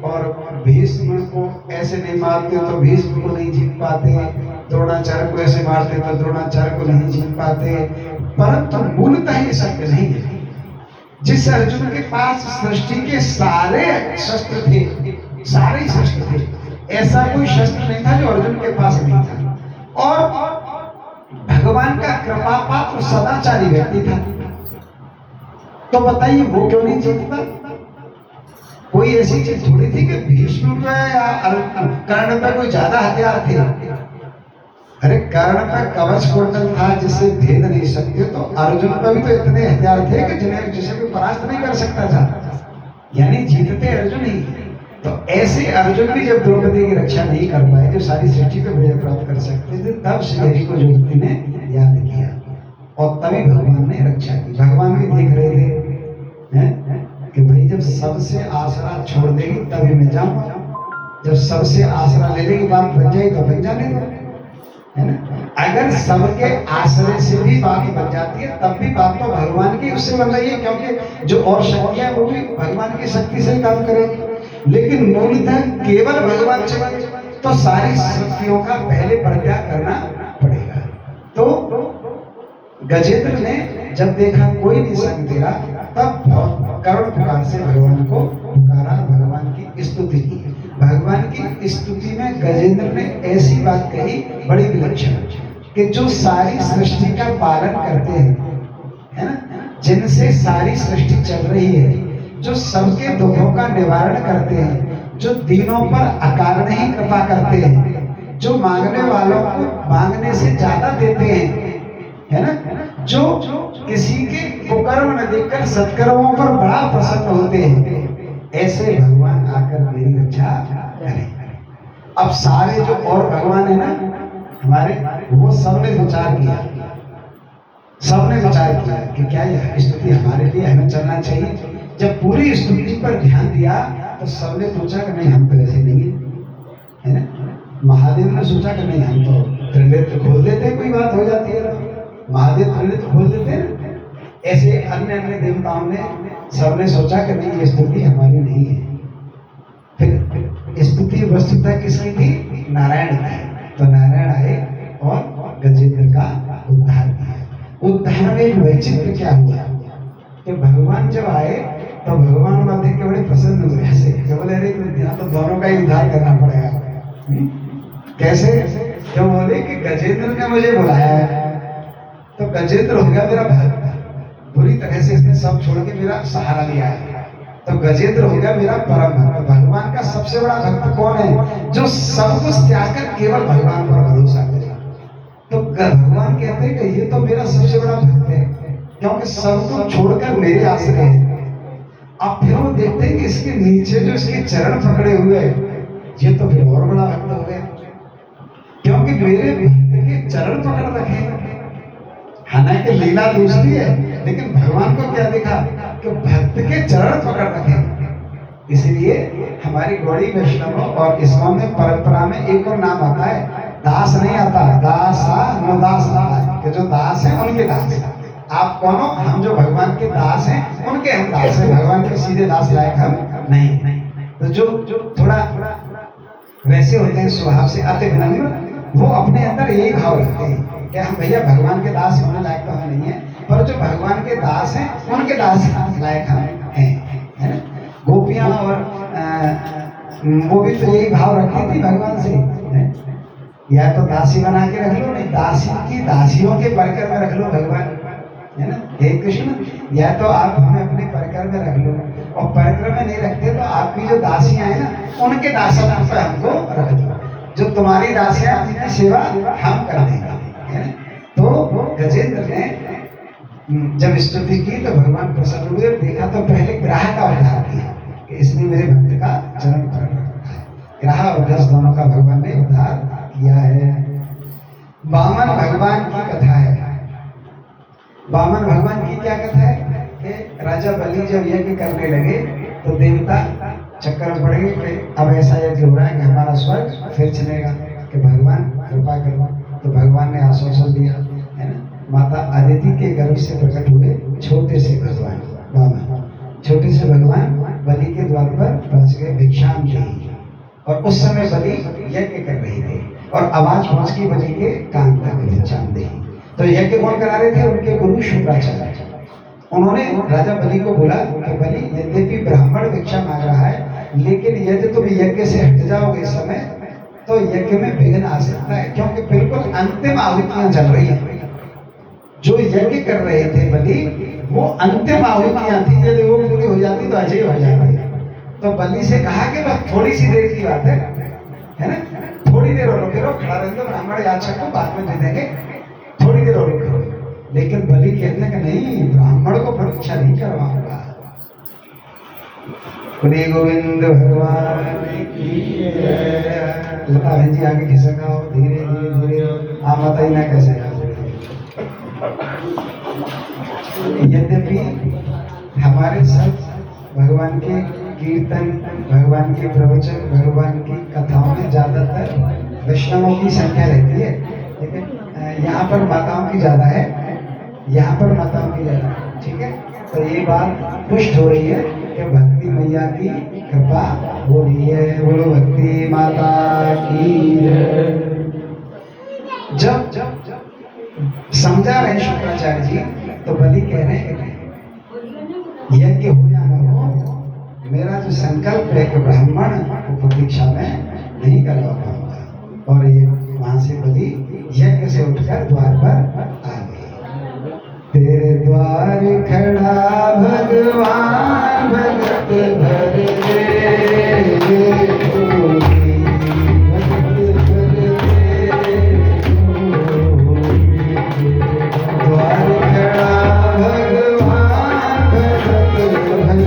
और भीष्म को ऐसे नहीं मारते तो भीष्म को नहीं जीत पाते, द्रोणाचार्य को ऐसे मारते तो द्रोणाचार्य को नहीं जीत पाते। परंतु मूलतः ये सत्य नहीं है। जिस अर्जुन के पास सृष्टि के सारे शस्त्र थे, सारे शस्त्र थे, ऐसा कोई शस्त्र नहीं था जो अर्जुन के पास नहीं था। और भगवान का कृपा पात्र सदाचारी व्यक्ति था, तो बताइए वो क्यों नहीं जीतता? कोई ऐसी चीज थोड़ी थी कि भीष्म पे या कर्ण पे कोई ज्यादा हथियार थे। अरे कर्ण पे कवच कुंडल था जिससे भेद नहीं सकते, तो अर्जुन पे भी तो इतने हथियार थे कि जिन्हें जिसे कोई परास्त नहीं कर सकता था, यानी जीतते अर्जुन ही। तो ऐसे अर्जुन भी जब द्रौपदी की रक्षा नहीं कर पाए, जो सारी सृष्टि को विजय प्राप्त कर सकते थे, तब श्रीहरि को द्रौपदी ने याद किया और तभी भगवान ने रक्षा की। भगवान भी देख रहे थे हैं कि भाई जब सबसे आसरा छोड़ देगी तभी मैं जाऊंगा, जब सबसे आसरा ले लेगी बात बन जाएगी तो बन जाने दो, है ना। अगर सबके आश्रय से भी बात बन जाती है तब भी बात तो भगवान की उससे बन रही है, क्योंकि जो और शक्तियां वो भी भगवान की शक्ति से काम करेगी। लेकिन मूलतः केवल भगवान से तो सारी शक्तियों का पहले परित्याग करना पड़ेगा। तो गजेंद्र ने जब देखा कोई नहीं संग तेरा, तब करुण पुकार से भगवान को पुकारा, भगवान की स्तुति की। भगवान की स्तुति में गजेंद्र ने ऐसी बात कही बड़ी विलक्षण कि जो सारी सृष्टि का पालन करते हैं, है ना, जिनसे सारी सृष्टि चल रही है, जो सबके दुखों का निवारण करते हैं, जो दीनों पर अकारण ही कृपा करते हैं, जो मांगने वालों को मांगने से ज्यादा देते हैं, है ना, जो किसी के कुकर्म न देखकर सत्कर्मों पर बड़ा प्रसन्न होते हैं, ऐसे भगवान आकर मेरी रक्षा करें। अब सारे जो और भगवान है ना हमारे, वो सबने विचार किया, सबने विचार किया कि क्या यह स्तुति हमारे लिए हमें चलना चाहिए। जब पूरी स्तुति पर ध्यान दिया तो सबने सोचा कि नहीं, हम तो ऐसे नहीं है ना। महादेव ने सोचा कि नहीं, हम तो त्रिनेत्र खोल देते, कोई बात हो जाती है तो महादेव त्रिनेत्र खोल देते हैं। ऐसे अन्य अन्य देवताओं ने सबने सोचा कि नहीं, ये स्तुति हमारी नहीं है। फिर स्तुति वस्तुतः किसकी थी? नारायण की। तो नारायण आए और गजेंद्र का उद्धार किया। उद्धार में एक वैचित्र क्या हुआ कि भगवान जब आए तो भगवान वहां देख के बड़े प्रसन्न हुए, ऐसे बोले अरे यहाँ तो दोनों का ही उद्धार करना पड़ेगा। कैसे? जब बोले कि गजेंद्र ने मुझे बुलाया है तो गजेंद्र हो गया मेरा भक्त, पूरी तरह से इसने सब छोड़ के मेरा सहारा लिया है, तो गजेंद्र हो गया मेरा परम भक्त। भगवान का सबसे बड़ा भक्त कौन है? जो सब कुछ त्याग कर केवल भगवान पर भरोसा करे। तो भगवान कहते हैं कि ये तो मेरा सबसे बड़ा भक्त है, क्योंकि सब कुछ छोड़कर मेरे आश्रय है। अब फिर वो देखते हैं कि इसके नीचे जो इसके चरण पकड़े हुए हैं, ये तो फिर और बड़ा भक्त हो गया, क्योंकि मेरे भक्त के चरण पकड़ रखे। हालांकि लीला दूसरी है, लेकिन भगवान को क्या देखा कि भक्त के चरण पकड़ रखे। इसलिए हमारी गौड़ी वैष्णव और इस्लाम में परंपरा में एक और नाम आता है, दास नहीं आता, दासा न दास आता है, कि जो दास है उनके दास। आप कौन हो? हम जो भगवान के दास हैं उनके हम दास हैं, भगवान के सीधे दास लायक हम नहीं। तो जो थोड़ा वैसे होते हैं स्वभाव से अति विनम्र, वो अपने अंदर यही भाव रखते हैं कि हम भैया भगवान के दास होने लायक तो हम नहीं है, पर जो भगवान के दास हैं उनके दास लायक हम हैं, है ना। गोपियां और वो भी तो यही भाव रखती थी भगवान से, है? या तो दासी बना के रख लो, नहीं दासी की दासियों के परिकर में रख लो भगवान, है ना। हे कृष्ण, या तो आप हमें अपने परिकर में रख लो, और परिकर में नहीं रखते तो आपकी जो दासियां हैं ना उनके दासों पर हमको रख दो, जो तुम्हारी दासियां उनकी सेवा हम कर देंगे, है ना। तो गजेंद्र ने जब स्तुति की तो भगवान प्रसन्न हुए। देखा तो पहले ग्राह का उद्धार किया कि इसने मेरे भक्त का चरण पकड़ रखा है। ग्राह और गज दोनों का भगवान ने उद्धार किया है। वामन भगवान की कथा है। वामन भगवान की क्या कथा है कि राजा बलि जब यज्ञ करने लगे तो देवता चक्कर में पड़ेंगे कि अब ऐसा यज्ञ हो रहा है कि हमारा स्वर्ग फिर चलेगा, कि भगवान कृपा करो। तो भगवान ने आश्वासन दिया, है ना। माता अदिति के गर्भ से प्रकट हुए छोटे से भगवान वामन, छोटे से भगवान बलि के द्वार पर पहुंच गए भिक्षाम दी, और उस समय बलि यज्ञ कर रहे थे और आवाज पहुंच गई बलि के कान तक भिक्षाम दी। तो यज्ञ कौन करा रहे थे? उनके गुरु शुक्राचार्य। उन्होंने राजा बलि को बोला कि बलि, यद्यपि ब्राह्मण भिक्षा मांग रहा है, लेकिन यदि तुम यज्ञ से हट जाओगे इस समय तो यज्ञ में विघ्न आ सकता है, क्योंकि बिल्कुल अंतिम आहुतियां चल रही हैं। जो यज्ञ कर रहे थे बलि, वो अंतिम आहुतियां थी, यदि वो पूरी हो जाती तो अजय हो जाती। तो बलि से कहा कि बस थोड़ी सी देर की बात है ना, थोड़ी देर और रुके रहो, खड़ा रहने दो, ब्राह्मण याचक को बाद में दे देंगे, थोड़ी देर और रुको। लेकिन बलि कहने का नहीं, ब्राह्मण को परीक्षा नहीं करवाऊंगा। बोले गोविंद भगवान की जय। लता बहन जी आगे खिसकाओ, धीरे धीरे धीरे। आप बताइए ना कैसे। यद्यपि हमारे सब भगवान के कीर्तन, भगवान के प्रवचन, भगवान की कथाओं में ज्यादातर वैष्णवों की संख्या रहती है, लेकिन यहाँ पर माताओं की ज्यादा है, यहाँ पर माताओं की ज्यादा है, ठीक है। तो ये बात पुष्ट हो रही है कि भक्ति मैया की कृपा हो रही है। बोलो भक्ति माता की जय। जब समझा रहे शुक्राचार्य जी तो बलि कह रहे हैं यज्ञ हो या न हो, मेरा जो संकल्प है कि ब्राह्मण को प्रतीक्षा में नहीं करवा पाऊंगा। और ये वहां से बलि यज्ञ से उठकर द्वार पर आ गए। तेरे द्वार खड़ा भगवान भगत भर दे द्वार खड़ा भगवान भगत भर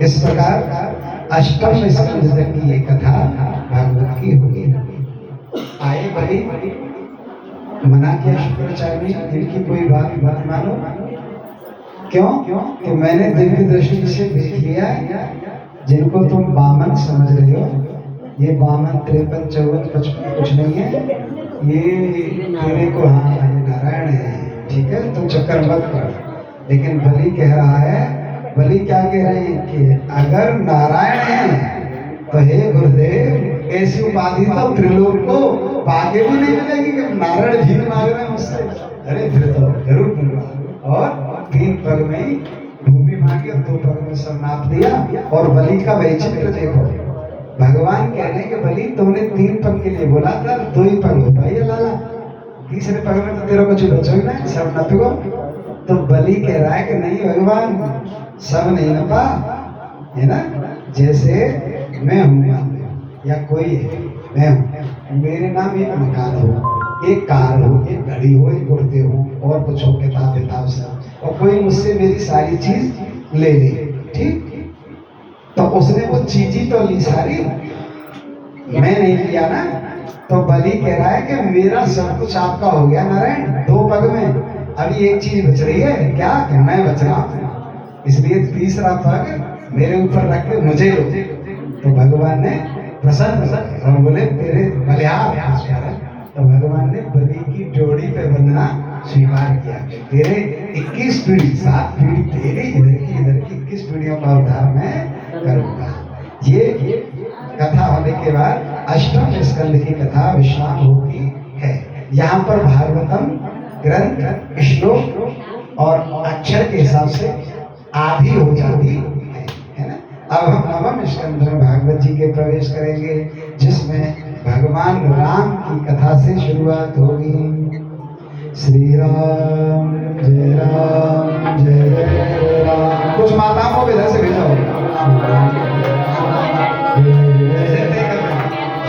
इस प्रकार अष्टम स्कंध तक की ये कथा भागवत की होगी। आए बलि मना किया शुक्राचार्य ने, इनकी कोई बात मत मानो। क्यों? कि मैंने दिव्य दृष्टि से देख लिया, जिनको तुम बामन समझ रहे हो, ये बामन 53, 54, 55 कुछ नहीं है। ये तेरे को हाँ ये नारायण है, ठीक है, तुम चक्कर मत पड़। लेकिन बलि कह रहा है, बलि क्या कह रहे हैं कि अगर नारायण है तो हे गुरुदेव ऐसी उपाधि तो त्रिलोक को पाके भी नहीं मिलेगी कि नारायण भीख मांग रहे हैं मुझसे। अरे फिर तो जरूर मिलूंगा। और 3 पग में ही भूमि मांगी और 2 पग में सब नाप दिया। और बलि का वैचित्र देखो, भगवान कह रहे हैं कि बलि तुमने 3 पग के लिए बोला था, 2 ही पग हो पाई है लाला, तीसरे पग में तो तेरा कुछ बचो ही ना, सब नपो। तो बलि कह रहा है कि नहीं भगवान, सब नहीं नपा है ना। जैसे मैं हूँ या कोई है, मैं हूँ, मेरे नाम एक मकान हो, एक कार हो, एक घड़ी हो, एक कुर्ते हो और कुछ हो, किताब विताब सब, और कोई मुझसे मेरी सारी चीज ले ले, ठीक, तो उसने वो चीज ही तो ली सारी, मैं नहीं लिया ना। तो बलि कह रहा है कि मेरा सब कुछ आपका हो गया नारायण, 2 पग में, अभी एक चीज बच रही है, क्या कि मैं बच रहा हूँ, इसलिए तीसरा पग मेरे ऊपर रख के मुझे लो। तो भगवान ने प्रसन्न और बोले तेरे बलिहार। तो भगवान ने बलि की जोड़ी पे बंधना स्वीकार किया, तेरे 21 पीढ़ी, 7 पीढ़ी तेरी, इधर की 21 पीढ़ियों का उद्धार मैं करूंगा। ये कथा होने के बाद अष्टम स्कंद की कथा विश्राम होती है। यहाँ पर भागवतम ग्रंथ श्लोक और अक्षर के हिसाब से आधी हो जाती है ना। अब हम नवम स्कंद में भागवत जी के प्रवेश करेंगे, जिसमें भगवान राम की कथा से शुरुआत होगी। श्री राम जय राम जय जय राम। कुछ माताओं को इधर से भेजा होगा।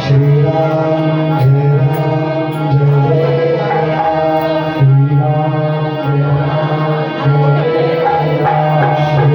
श्री राम जय राम जय जय राम, श्री राम जय राम जय जय राम।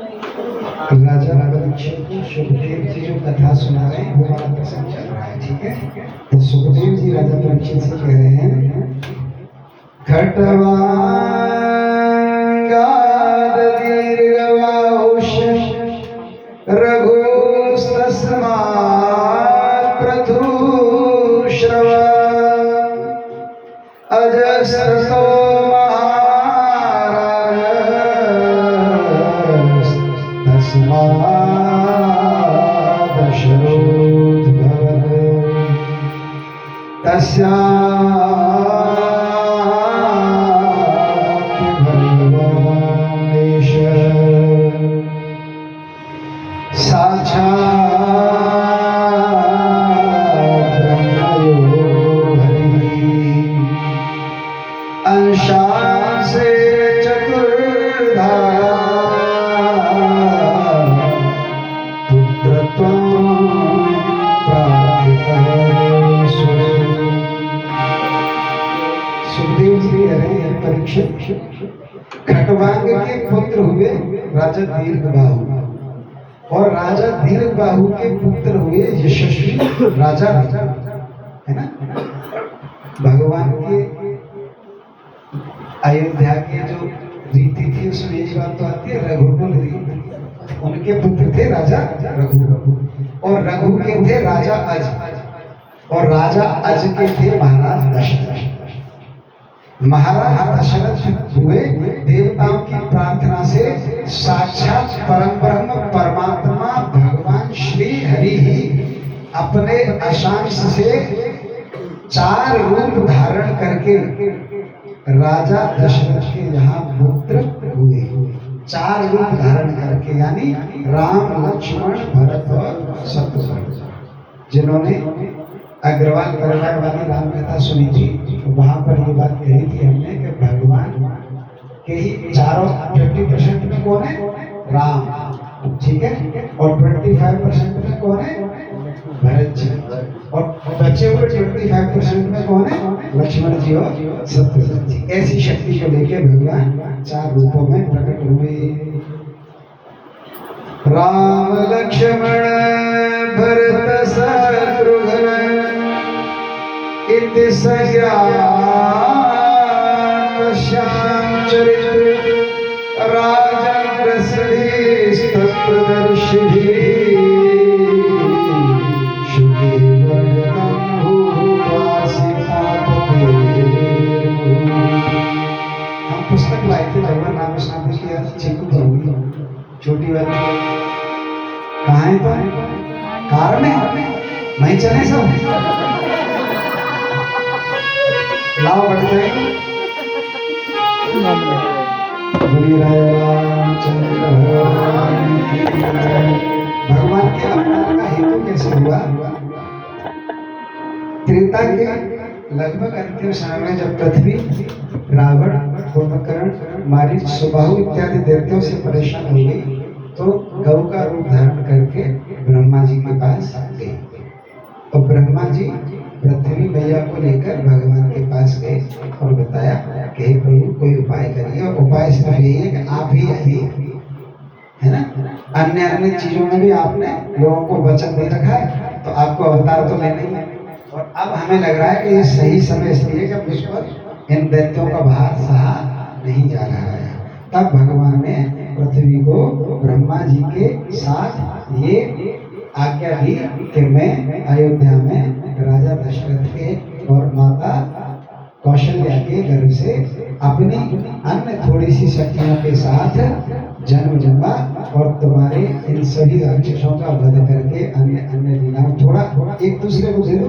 राजा परीक्षित को सुखदेव जी जो कथा सुना रहे हैं वो वाला प्रसंग चल रहा है, ठीक है। तो सुखदेव जी राजा परीक्षित से कह रहे हैं, खट्वांगाद दीर्घबाहुष रघुस्तस्मात् प्रथुश्रवा अजस्रसो महाराज तस्मात् दशरथोद्भवः तस्यापि भगवान् देश साक्षात् ब्रह्मयो हरिः अंशांसे चतुर्धा पुत्रत्वं प्राप्तितः सुखदेव जी कह रहे हैं परीक्षित, खट्वांग के पुत्र हुए राजा दीर्घबाहु और राजा दीर्घबाहु के पुत्र हुए यशस्वी राजा, है ना। भगवान के अयोध्या के जो रीति थी उसमें एक बात तो आती है, रघुकुल रीति। उनके पुत्र थे राजा रघु और रघु के थे राजा अज और राजा अज के थे महाराज दशरथ। महाराज दशरथ हुए देवताओं की प्रार्थना से साक्षात परम ब्रह्म परमात्मा भगवान श्री हरि ही अपने अशांश से 4 रूप धारण करके राजा दशरथ के यहाँ पुत्र हुए। 4 रूप धारण करके, यानी राम लक्ष्मण भरत और शत्रुघ्न। जिन्होंने अग्रवाल परिवार वाली राम कथा सुनी थी तो वहां पर ये बात कही थी हमने कि भगवान के ही चारों 50% में कौन है? राम, ठीक है। और 25% में कौन है? भरत जी। और बचे हुए 25% में कौन है? लक्ष्मण जी और शत्रुघ्न जी। ऐसी शक्ति को लेकर भगवान 4 रूपों में प्रकट हुए। राम लक्ष्मण भरत शत्रुघ्न इति सज्ञान श्याम चरित्र राजेन्द्र श्रीस्तत्प्रदर्शिभिः हम पुस्तक लाए थे भगवान रामकृष्ण की चिंकू तो होगी छोटी वाली। कहाँ है? तो कार में नहीं चले सब, लाओ बढ़ जाएगी। भगवान के अवतार का हेतु कैसे हुआ? त्रेता के लगभग अंतिम समय में जब पृथ्वी रावण, कुंभकर्ण, मारीच, सुबाहु इत्यादि देवताओं से परेशान हो गई तो गौ का रूप धारण करके ब्रह्मा जी के पास गई। और ब्रह्मा जी पृथ्वी मैया को लेकर भगवान के पास गए और बताया कि हे प्रभु कोई उपाय करिए। और उपाय सिर्फ यही है कि आप ही आइए, है ना। अन्य अन्य चीजों में भी आपने लोगों को वचन दे रखा है तो आपको अवतार तो लेना ही है। और अब हमें लग रहा है कि ये सही समय इसलिए कि मुझ पर इन दैत्यों का भार सहा नहीं जा रहा है। तब भगवान ने पृथ्वी को ब्रह्मा जी के साथ ये आज्ञा दी कि मैं अयोध्या में राजा दशरथ के और माता कौशल्या के गर्भ से अपनी अन्य थोड़ी सी शक्तियों के साथ जन्म जन्मा और तुम्हारे इन सभी राक्षसों का वध करके अन्य अन्य लीलाओं थोड़ा एक दूसरे को दे दो।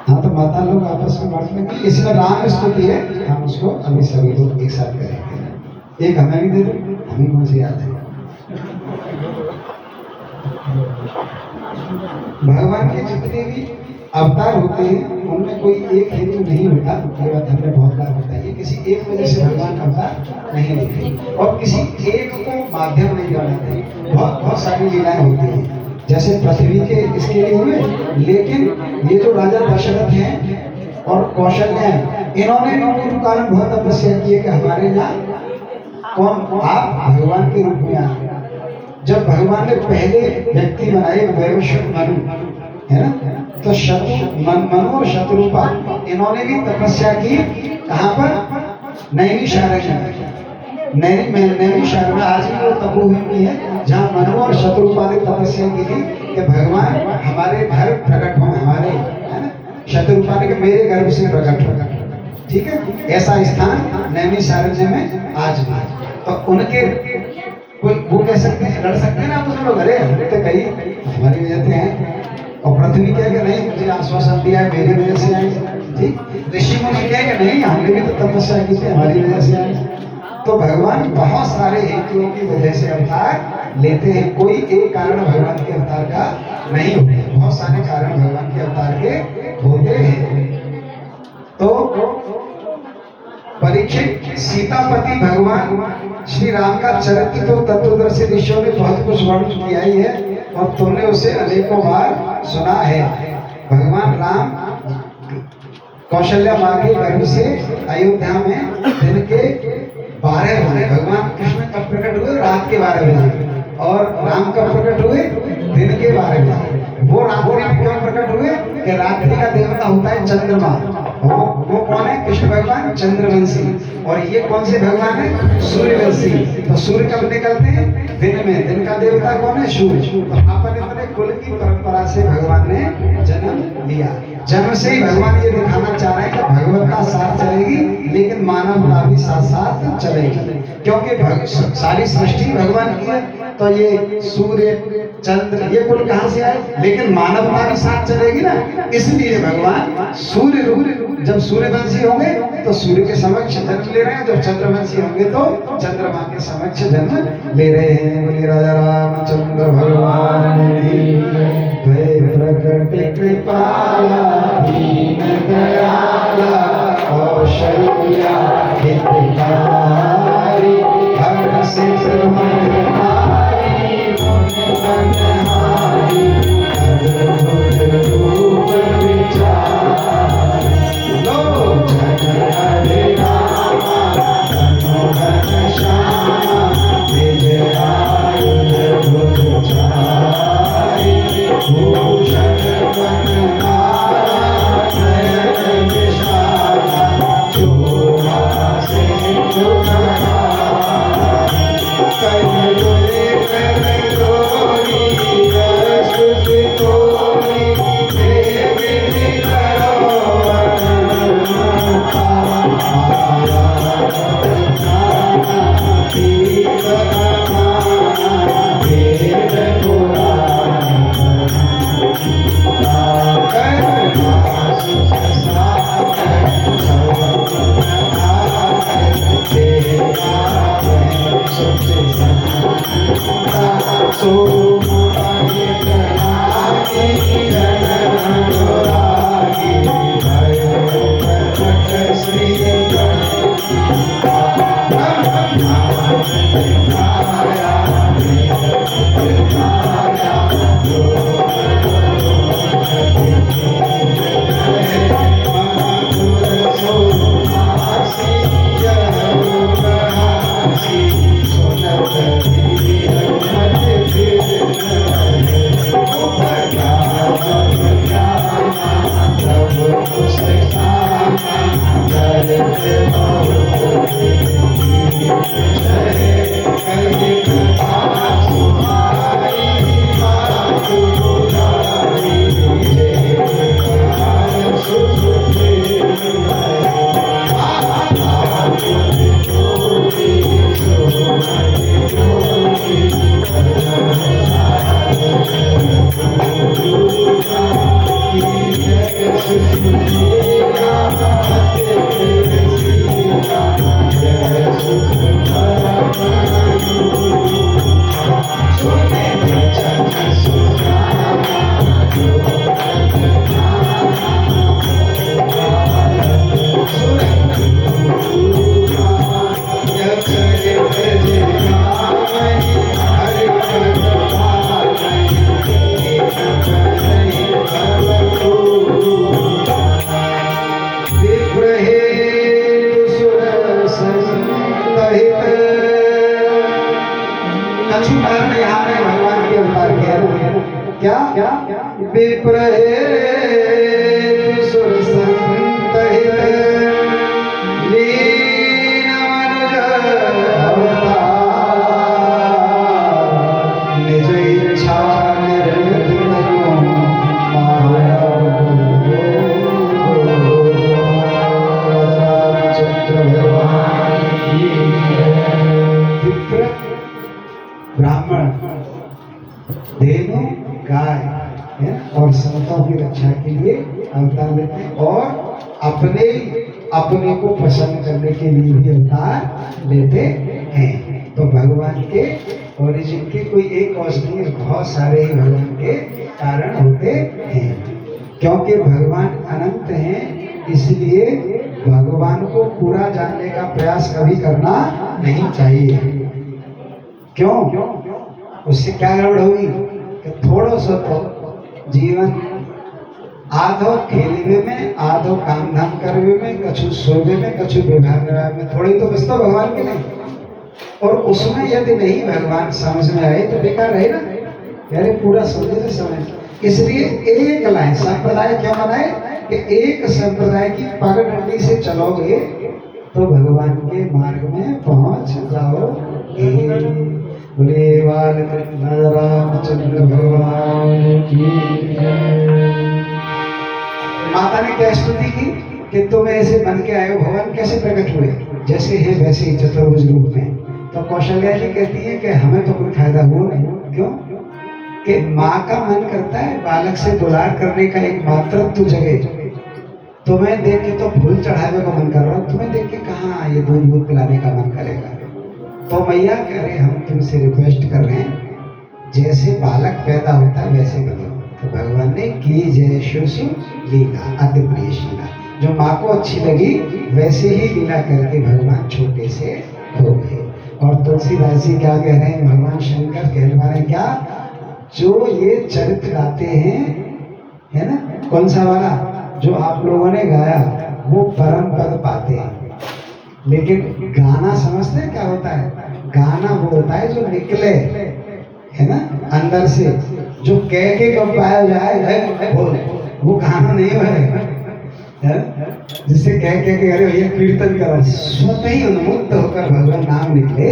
हाँ, तो माता लोग आपस में बांट लेंगे। इसमें राम स्तुति है, हम उसको अभी सभी लोग एक साथ करेंगे। एक हमें भी दे दो, हमें मुझे याद है। भगवान के जितने भी अवतार होते हैं उनमें कोई एक हेतु नहीं होता। ये बात हमने बहुत बार बताई है। किसी एक वजह से भगवान अवतार नहीं लेते और किसी एक को माध्यम नहीं बनाते। बहुत सारी लीलाएं होती हैं, जैसे पृथ्वी के इसके लिए हुए। लेकिन ये जो राजा दशरथ हैं और कौशल्या हैं, इन्होंने पूर्व काल में बहुत तपस्या की है कि हमारे यहाँ कौन? आप भगवान के रूप में आए। जब भगवान ने पहले व्यक्ति बनाए वैवस्वत मनु, है ना, तो मनु और शत्रुपा इन्होंने भी तपस्या की। कहाँ पर? नैमिषारण्य में। नैमिषारण्य आज भी वो तपोभूमि है जहाँ मनु और शत्रुपा ने तपस्या की थी कि भगवान हमारे घर प्रकट हो, हमारे, है ना, शत्रुपा ने कि मेरे गर्भ से प्रकट हो। ठीक है, ऐसा स्थान नैमिषारण्य में आज भी है। तो उनके वो कह सकते हैं, लड़ सकते हैं ना आप लोग, अरे हमने तो कहीं हमारी वजह से हैं, और पृथ्वी कह के नहीं मुझे आश्वासन दिया है मेरे वजह से आए। ठीक, ऋषि मुनि कह के नहीं हमने भी तो तपस्या की थी हमारी वजह से आए। तो भगवान बहुत सारे हेतुओं की वजह से अवतार लेते हैं, कोई एक कारण भगवान के अवतार का नहीं होता, बहुत सारे कारण भगवान के अवतार के होते हैं। तो परीक्षित, सीतापति भगवान श्री राम का चरित्र तो तत्वदर्शी ऋषियों ने बहुत कुछ वर्णन किया ही है और तुमने उसे अनेकों बार सुना है। भगवान राम कौशल्या माँ के गर्भ से अयोध्या में दिन के 12 बजे, भगवान कृष्ण कब प्रकट हुए? रात के 12 बजे, और राम कब प्रकट हुए? दिन के 12 बजे। वो रात्रि में क्यों प्रकट हुए? कि रात्रि का देवता होता है चंद्रमा। वो कौन है? कृष्ण भगवान चंद्रवंशी। और ये कौन से भगवान है? सूर्यवंशी। तो सूर्य कब निकलते हैं? दिन में। दिन का देवता कौन है? सूर्य। तो अपने अपने कुल की परंपरा से भगवान ने जन्म लिया। जन्म से ही भगवान ये दिखाना चाह रहे हैं कि भगवत्ता साथ चलेगी लेकिन मानवता भी साथ साथ चलेगी, क्योंकि सारी सृष्टि भगवान की है। तो ये सूर्य चंद्र ये कुल कहाँ से आए? लेकिन मानवता भी साथ चलेगी ना, इसलिए भगवान सूर्य रूप, जब सूर्यवंशी होंगे तो सूर्य के समक्ष जन्म ले रहे हैं, जब चंद्रवंशी होंगे तो चंद्रमा के समक्ष जन्म ले रहे हैं। बोलिए राजा रामचंद्र भगवान की प्रकट कृपाला दीन दयाला कौशल्या हितकारी हर सिद्ध मनहारी मुनि बनहारी अद्भुत रूप विचारी लोचन हरे रामा मनोहर श्यामा विजयायुध भुजचारी भूषण बनहारा नयन विशाला शोभा सिंधु कछु कारण यहाँ नहीं भगवान के अवतार किया क्या विप्र सुर संत लीन मनुज अवतार निज इच्छा निर्मित माया रामचंद्र भगवान की विप्र ब्राह्मण देवों गाय और संतों की रक्षा के लिए अवतार लेते हैं और अपने को प्रसन्न करने के लिए भी अवतार लेते हैं। तो भगवान के ओरिजिन के कोई एक कॉज नहीं है, बहुत सारे ही भगवान के कारण होते हैं। क्योंकि भगवान अनंत हैं, इसलिए भगवान को पूरा जानने का प्रयास कभी करना नहीं चाहिए। क्यों? उससे क्या गड़बड़ होगी कि थोड़ा सा तो जीवन आधो खेलवे में, आधो काम धाम करवे में, कछु सोवे में, कछु व्यवहार में, थोड़ी तो बचता भगवान के नहीं। और उसमें यदि नहीं भगवान समझ में आए तो बेकार है ना, यारे पूरा समझे तो समझ। इसलिए एक लाइन संप्रदाय क्यों बनाए कि एक संप्रदाय की पगडंडी से चलोगे तो भगवान के मार्ग में पहुंच जाओगे। बोले रामचंद्र भगवान की। माता ने क्या स्तुति की कि तुम ऐसे बन के आए हो, भगवान कैसे प्रकट हुए, जैसे है वैसे ही चतुर्भुज रूप में। तो कौशल्या जी कहती है कि हमें तो कोई फायदा हुआ नहीं। क्यों? कि माँ का मन करता है बालक से दुलार करने का, एक मातृत्व जगह। तुम्हें देख के तो फूल चढ़ाने का मन कर रहा हूँ, तुम्हें देख के कहाँ ये दूध पिलाने का मन करेगा। तो मैया कह रहे हम तुमसे रिक्वेस्ट कर रहे हैं, जैसे बालक पैदा होता है वैसे करो। तो भगवान ने की जय शिशु लीला, अति प्रिय शीला, जो माँ को अच्छी लगी वैसे ही लीला करके भगवान छोटे से हो गए। और तुलसीदास जी क्या कह रहे हैं, भगवान शंकर कहलवा रहे हैं क्या, जो ये चरित्र गाते हैं, है ना, कौन सा वाला जो आप लोगों ने गाया, वो परम पद पाते हैं। लेकिन गाना समझते हैं क्या होता है? गाना वो होता है जो निकले, है ना, अंदर से, जो कह के कब पाया जाए बोल, वो गाना नहीं है। जिससे कह के अरे भैया कीर्तन करो, स्वतः ही उन्मुक्त होकर भगवान नाम निकले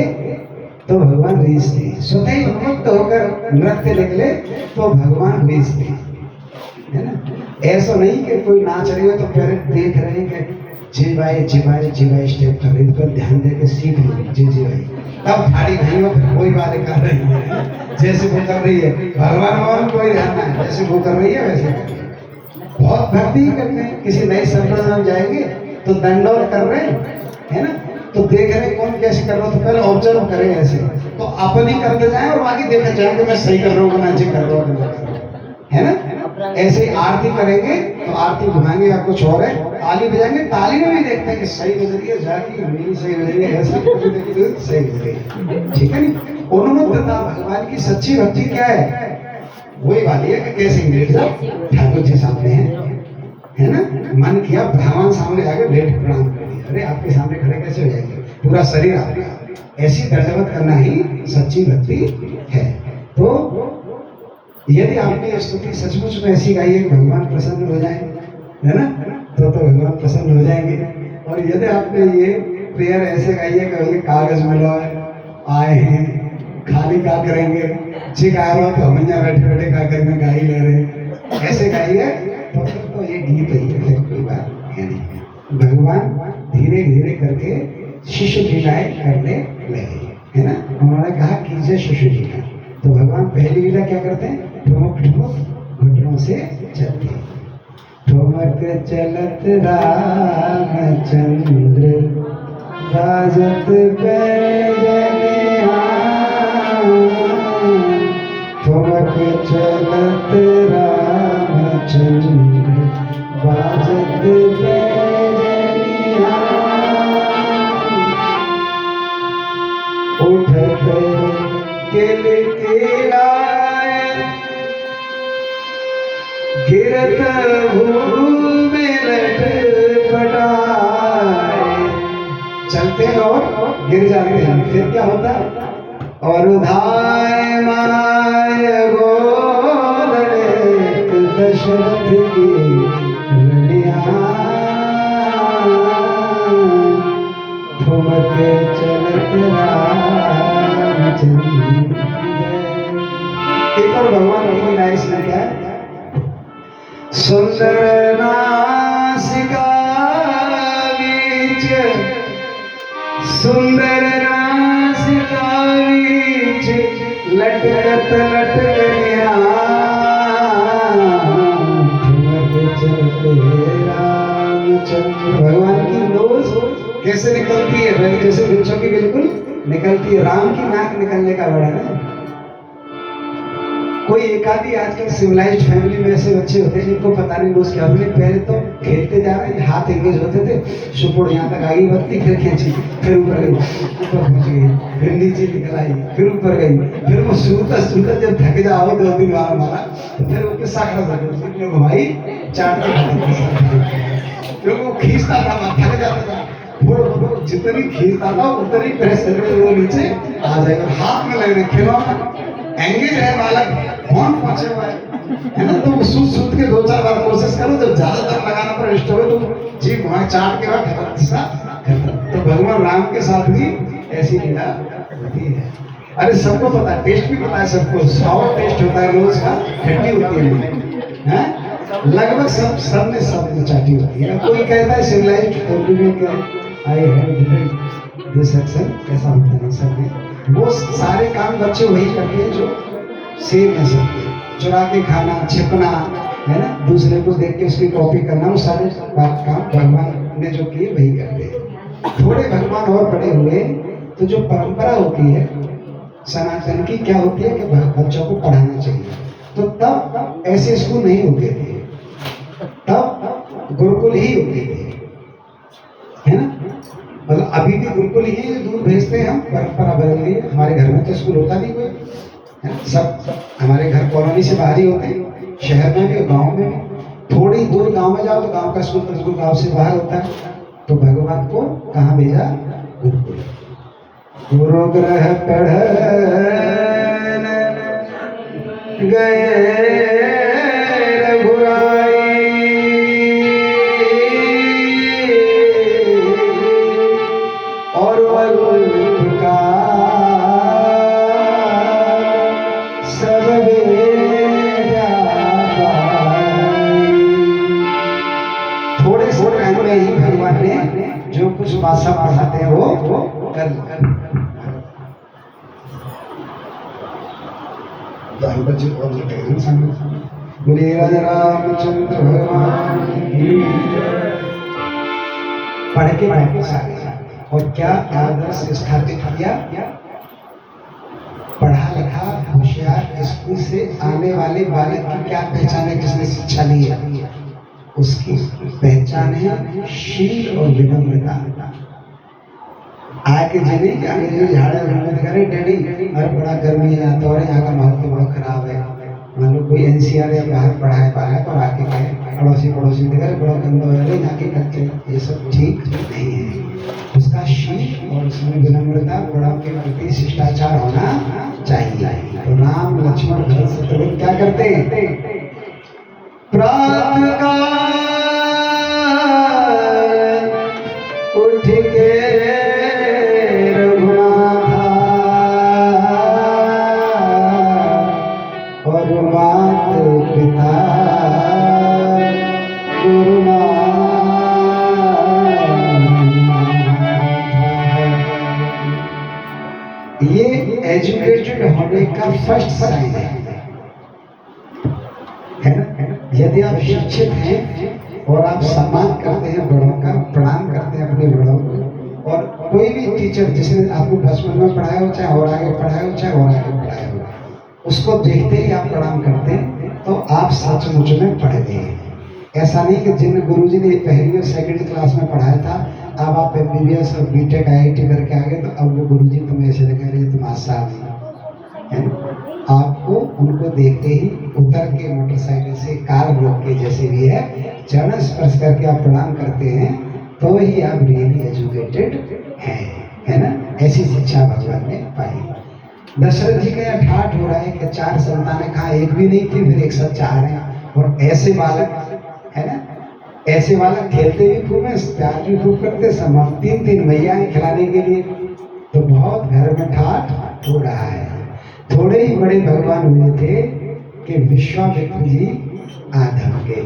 तो भगवान रीझते, स्वतः ही उन्मुक्त होकर नृत्य निकले तो भगवान रीझते, है ना। ऐसा नहीं कि कोई नाच रही हो तो पहले देख रहे हैं कि जीवाई जीवाई जीवाई स्टेप कर रही, पर ध्यान दे के सीख लो जी जीवाई, तब थाड़ी नहीं हो, फिर कोई बात कर रही है जैसे वो कर रही है। भगवान और कोई ध्यान नहीं, जैसे वो कर रही है वैसे कर रही है। बहुत भक्ति करते हैं, किसी नए संप्रदाय में जाएंगे तो दंडौत कर रहे हैं, है ना, तो देख रहे कौन कैसे कर रहा हो, तो पहले ऑब्जर्व करें ऐसे, तो अपन ही करते जाए और बाकी देखते जाए कि मैं सही कर रहा हूँ, मैं अच्छी कर रहा हूँ, है ना। ऐसे आरती करेंगे तो आरती घुमाएंगे या कुछ और है, ताली बजाएंगे, ताली में भी देखते हैं कि सही बज रही है, जाती मेरी सही बज रही है, ऐसे सही बज रही है, ठीक है नहीं। उन्मुक्तता भगवान की सच्ची भक्ति क्या है, वही वाली है कि कैसे लेट जाओ, ठाकुर जी सामने है ना, मन किया भगवान सामने जाके लेट प्रणाम कर दिया, अरे आपके सामने खड़े कैसे हो जाएंगे, पूरा शरीर आपका। ऐसी दंडवत करना ही सच्ची भक्ति है। तो यदि आपने स्तुति सचमुच में ऐसी गाई है कि भगवान प्रसन्न हो जाए, है ना, तो भगवान प्रसन्न हो जाएंगे। और यदि आपने ये प्रेयर ऐसे गाई है कि ये कागज मिलो आए हैं, खाली क्या करेंगे, जी गा रहा तो हम यहाँ बैठे बैठे का करेंगे, गा ही ले रहे हैं, ऐसे गाई है तो ये गीत ही है, कोई बात है नहीं। भगवान धीरे धीरे करके शिशु लीलाएं करने लगे, है ना। उन्होंने कहा कीजिए शिशु लीला, तो भगवान पहली लीला क्या करते हैं, ठुमक ठुमक घुटनों से चलते हैं। ठुमक चलत रामचंद्र बाजत बैजनिया, ठुमक चलत रामचंद्र बाजत बैजनिया, उठत किलकिलाए गिरत भूमि लटपटाए। चलते हैं और गिर जाते हैं, फिर क्या होता है, और धाय माय गोदड़े दशरथ की रड़िया ठुमके चलत रामचंद्र। एक और भगवान की नाइस में क्या है? सुंदर नासिका बीच सुंदर नासिका बीच लटकत लटकनिया ठुमके चलते रामचंद्र। भगवान की नोज कैसे निकलती है? जैसे बच्चों की बिल्कुल निकलती है। राम की नाक निकलने का बड़ा है। कोई एक आधी आजकल सिविलाइज्ड फैमिली में ऐसे बच्चे होते हैं जिनको पता नहीं रोज क्या होते। पहले तो खेलते जा रहे हैं, हाथ एंगेज होते थे, सुपुड़ यहाँ तक आई बत्ती, फिर खींची, फिर ऊपर गई, ऊपर पहुंच गई, फिर नीचे निकल आई, फिर ऊपर गई, फिर वो सूता सूता जब थक जाओ 2 दिन बार मारा तो फिर वो किस्सा खड़ा घुमाई चाट के फिर वो खींचता था, थक जाता था, वो जितनी खींचता था उतनी प्रेशर में वो नीचे आ जाएगा। हाथ में लगने खिलौना एंगेज है बालक, कौन पहुंचे हुआ है ना। तो सूत सूत के 2-4 बार कोशिश करो, जब ज्यादा दम लगाना पर इष्ट हो तो जी वहां चाट के बाद खत्म। तो भगवान राम के साथ भी ऐसी लीला होती है। अरे सबको पता है, टेस्ट भी पता है सबको। 100 टेस्ट होता है रोज का, खट्टी होती है लगभग सब ने चाटी होती है। कोई कहता है सिविलाइज्ड फैमिली में क्या आई है डिफरेंट दिस एक्शन, ऐसा होता है सब में। वो सारे काम बच्चे वही करते हैं जो सेम है सबके। चुरा के खाना, छिपना, है ना, दूसरे को देख के उसकी कॉपी करना, वो सारे काम भगवान ने जो किए वही करते हैं। थोड़े भगवान और बड़े हुए तो जो परंपरा होती है सनातन की क्या होती है कि बच्चों को पढ़ाना चाहिए। तो तब ऐसे स्कूल नहीं होते थे, तब गुरुकुल ही होते थे, है ना। मतलब अभी भी गुरुकुल ही दूर भेजते हैं हम, परंपरा बदल गई। हमारे घर में तो स्कूल होता नहीं कोई, है ना। सब हमारे घर कॉलोनी से बाहर ही होते हैं, शहर में भी और गाँव में भी। थोड़ी दूर गांव में जाओ तो गांव का स्कूल गांव से बाहर होता है। तो भगवान को कहाँ भेजा? गुरुकुल। गुरु ग्रह पढ़ गए रघुराई, और का सब थोड़े से टाइम में ही भगवान ने जो कुछ भाषा पढ़ाते हैं वो कर बोलिए राजा रामचंद्र भगवान की। पढ़ के सारे और क्या आदर्श स्थापित किया? पढ़ा लिखा होशियार स्कूल से आने वाले बालक की क्या पहचान है? जिसने शिक्षा ली है उसकी पहचान है शील और विनम्रता। आके जिन्हें क्या झाड़े करे डैडी अरे बड़ा गर्मी है तो और यहाँ का माहौल तो बहुत खराब है। मान लो कोई एनसीआर या बाहर पढ़ा है बालक और आके कहे पड़ोसी दिखे बड़ा गंदा हो रहा है यहाँ के कल्चर, ये सब ठीक नहीं है। उसका शील और उसमें विनम्रता, बड़ा के प्रति शिष्टाचार होना चाहिए। तो राम लक्ष्मण भरत शत्रुघ्न क्या करते हैं? प्रातःकाल उठ के रघुनाथ और मात पिता ये एजुकेटेड होने का फर्स्ट साइन है ना। यदि आप शिक्षित हैं और आप सम्मान करते हैं बड़ों का, प्रणाम करते हैं अपने बड़ों को, और कोई भी टीचर जिसने आपको बचपन में पढ़ाया हो, चाहे और आगे पढ़ाया हो, चाहे और आगे पढ़ाया हो, उसको देखते ही आप प्रणाम करते हैं तो आप सचमुच में पढ़े हैं। ऐसा नहीं कि जिन गुरुजी ने पहली और सेकंड क्लास में पढ़ाया था अब आप MBBS और BTech IIT करके आ गए तो अब वो गुरुजी तुम्हें ऐसे लगा रहे तुम आसान है। आपको उनको देखते ही उतर के मोटरसाइकिल से, कार रोक के, जैसे भी है चरण स्पर्श करके आप प्रणाम करते हैं तो ही आप रियली एजुकेटेड हैं, है ना। ऐसी शिक्षा भगवान ने पाई। दशरथ जी का यह ठाठ हो रहा है कि 4 संतानें कहा, एक भी नहीं थी, फिर एक साथ 4 हैं। और ऐसे बालक है ना, ऐसे बालक खेलते भी खूब है, प्यार भी खूब करते, समान 3 मैयाएं खिलाने के लिए। तो बहुत घर में ठाठ हो रहा है। थोड़े ही बड़े भगवान हुए थे कि विश्वामित्र जी आधम के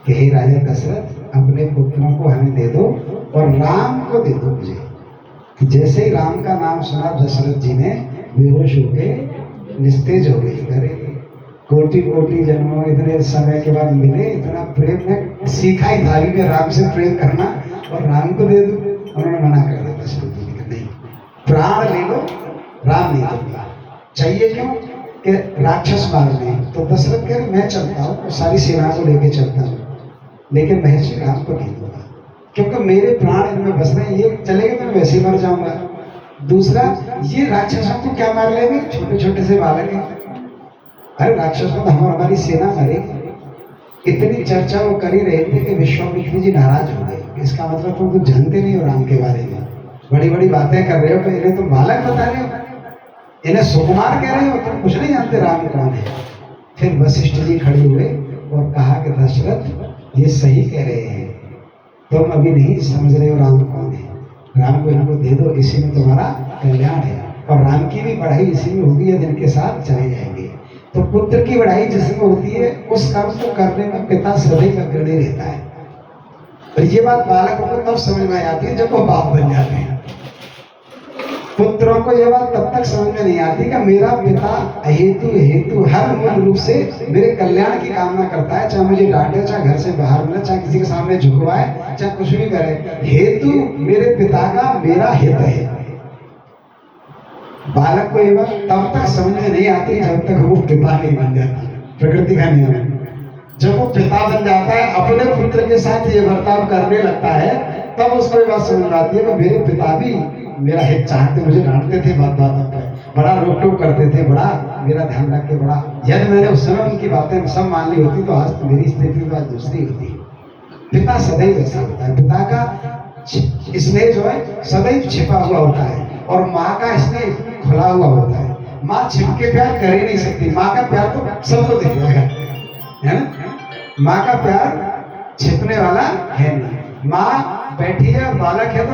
कि हे राजा दशरथ, अपने पुत्रों को हमें दे दो और राम को दे दो मुझे। कि जैसे ही राम का नाम सुना दशरथ जी ने बेहोश होके निस्तेज हो गई। अरे कोटि कोटि जन्मों इतने समय के बाद मिले, इतना प्रेम ने सीखा ही था कि राम से प्रेम करना, और राम को दे दूं। उन्होंने मना कर दिया दशरथ जी ने, नहीं, प्राण ले लो, राम नहीं दूंगा। चाहिए क्यों कि राक्षस मारने। तो दशरथ कह रहे मैं चलता हूँ, सारी सेना को लेके चलता हूँ, लेकिन महर्षि राम को नहीं दूंगा, क्योंकि मेरे प्राण इनमें बस रहे हैं। ये चलेगा तो मैं वैसे ही मर जाऊंगा। दूसरा, ये राक्षसों को क्या मार लेंगे, छोटे छोटे से बालक हैं। अरे राक्षसों को हमारी सेना मरेगी। इतनी चर्चा वो कर ही रहे थे कि विश्वामित्र जी नाराज हो गए। इसका मतलब तुम कुछ जानते नहीं हो राम के बारे में, बड़ी बड़ी बातें कर रहे हो, तो इन्हें तुम बालक बता रहे हो, इन्हें सुकुमार कह रहे हो, तुम कुछ नहीं जानते राम कौन है। फिर वशिष्ठ जी खड़े हुए और कहा कि दशरथ ये सही कह रहे हैं, तुम अभी नहीं समझ रहे हो राम कौन है। राम को इनको दे दो, इसी में तुम्हारा कल्याण है, और राम की भी बढ़ाई इसी में होगी यदि इनके साथ चले जाएंगे। तो पुत्र की बढ़ाई जिसमें होती है, उस काम को करने में पिता सदैव अग्रणी रहता है। और ये बात बालकों को तब समझ में आती है जब वो बाप बन जाते हैं। पुत्रों को यह बात तब तक समझ में नहीं आती कि मेरा पिता हेतु हर मूल रूप से मेरे कल्याण की कामना करता है, चाहे मुझे डांटे, चाहे घर से बाहर मिले, चाहे किसी के सामने झुकवाए, चाहे कुछ भी करे। हेतु मेरे पिता का मेरा हित है। बालक को यह बात तब तक समझ में नहीं आती जब तक वो पिता नहीं बन जाता। प्रकृति का नियम है, जब वो पिता बन जाता है, अपने पुत्र के साथ ये बर्ताव करने लगता है, तब उसको ये बात समझ में आती है कि मेरे पिता भी मेरा हित चाहते, मुझे डांटते थे बात बातों पर, बड़ा रोक टोक करते थे, बड़ा मेरा ध्यान रख के, बड़ा यदि मैंने उस समय उनकी बातें सब मान ली होती तो आज तो मेरी स्थिति तो आज दूसरी होती। पिता सदैव ऐसा होता है, पिता का स्नेह जो है सदैव छिपा हुआ होता है, और माँ का स्नेह खुला हुआ होता है। माँ छिप के प्यार कर ही नहीं सकती, माँ का प्यार तो सबको दिख जाएगा, है ना। माँ का प्यार छिपने वाला है नहीं। माँ बैठी है, बालक है तो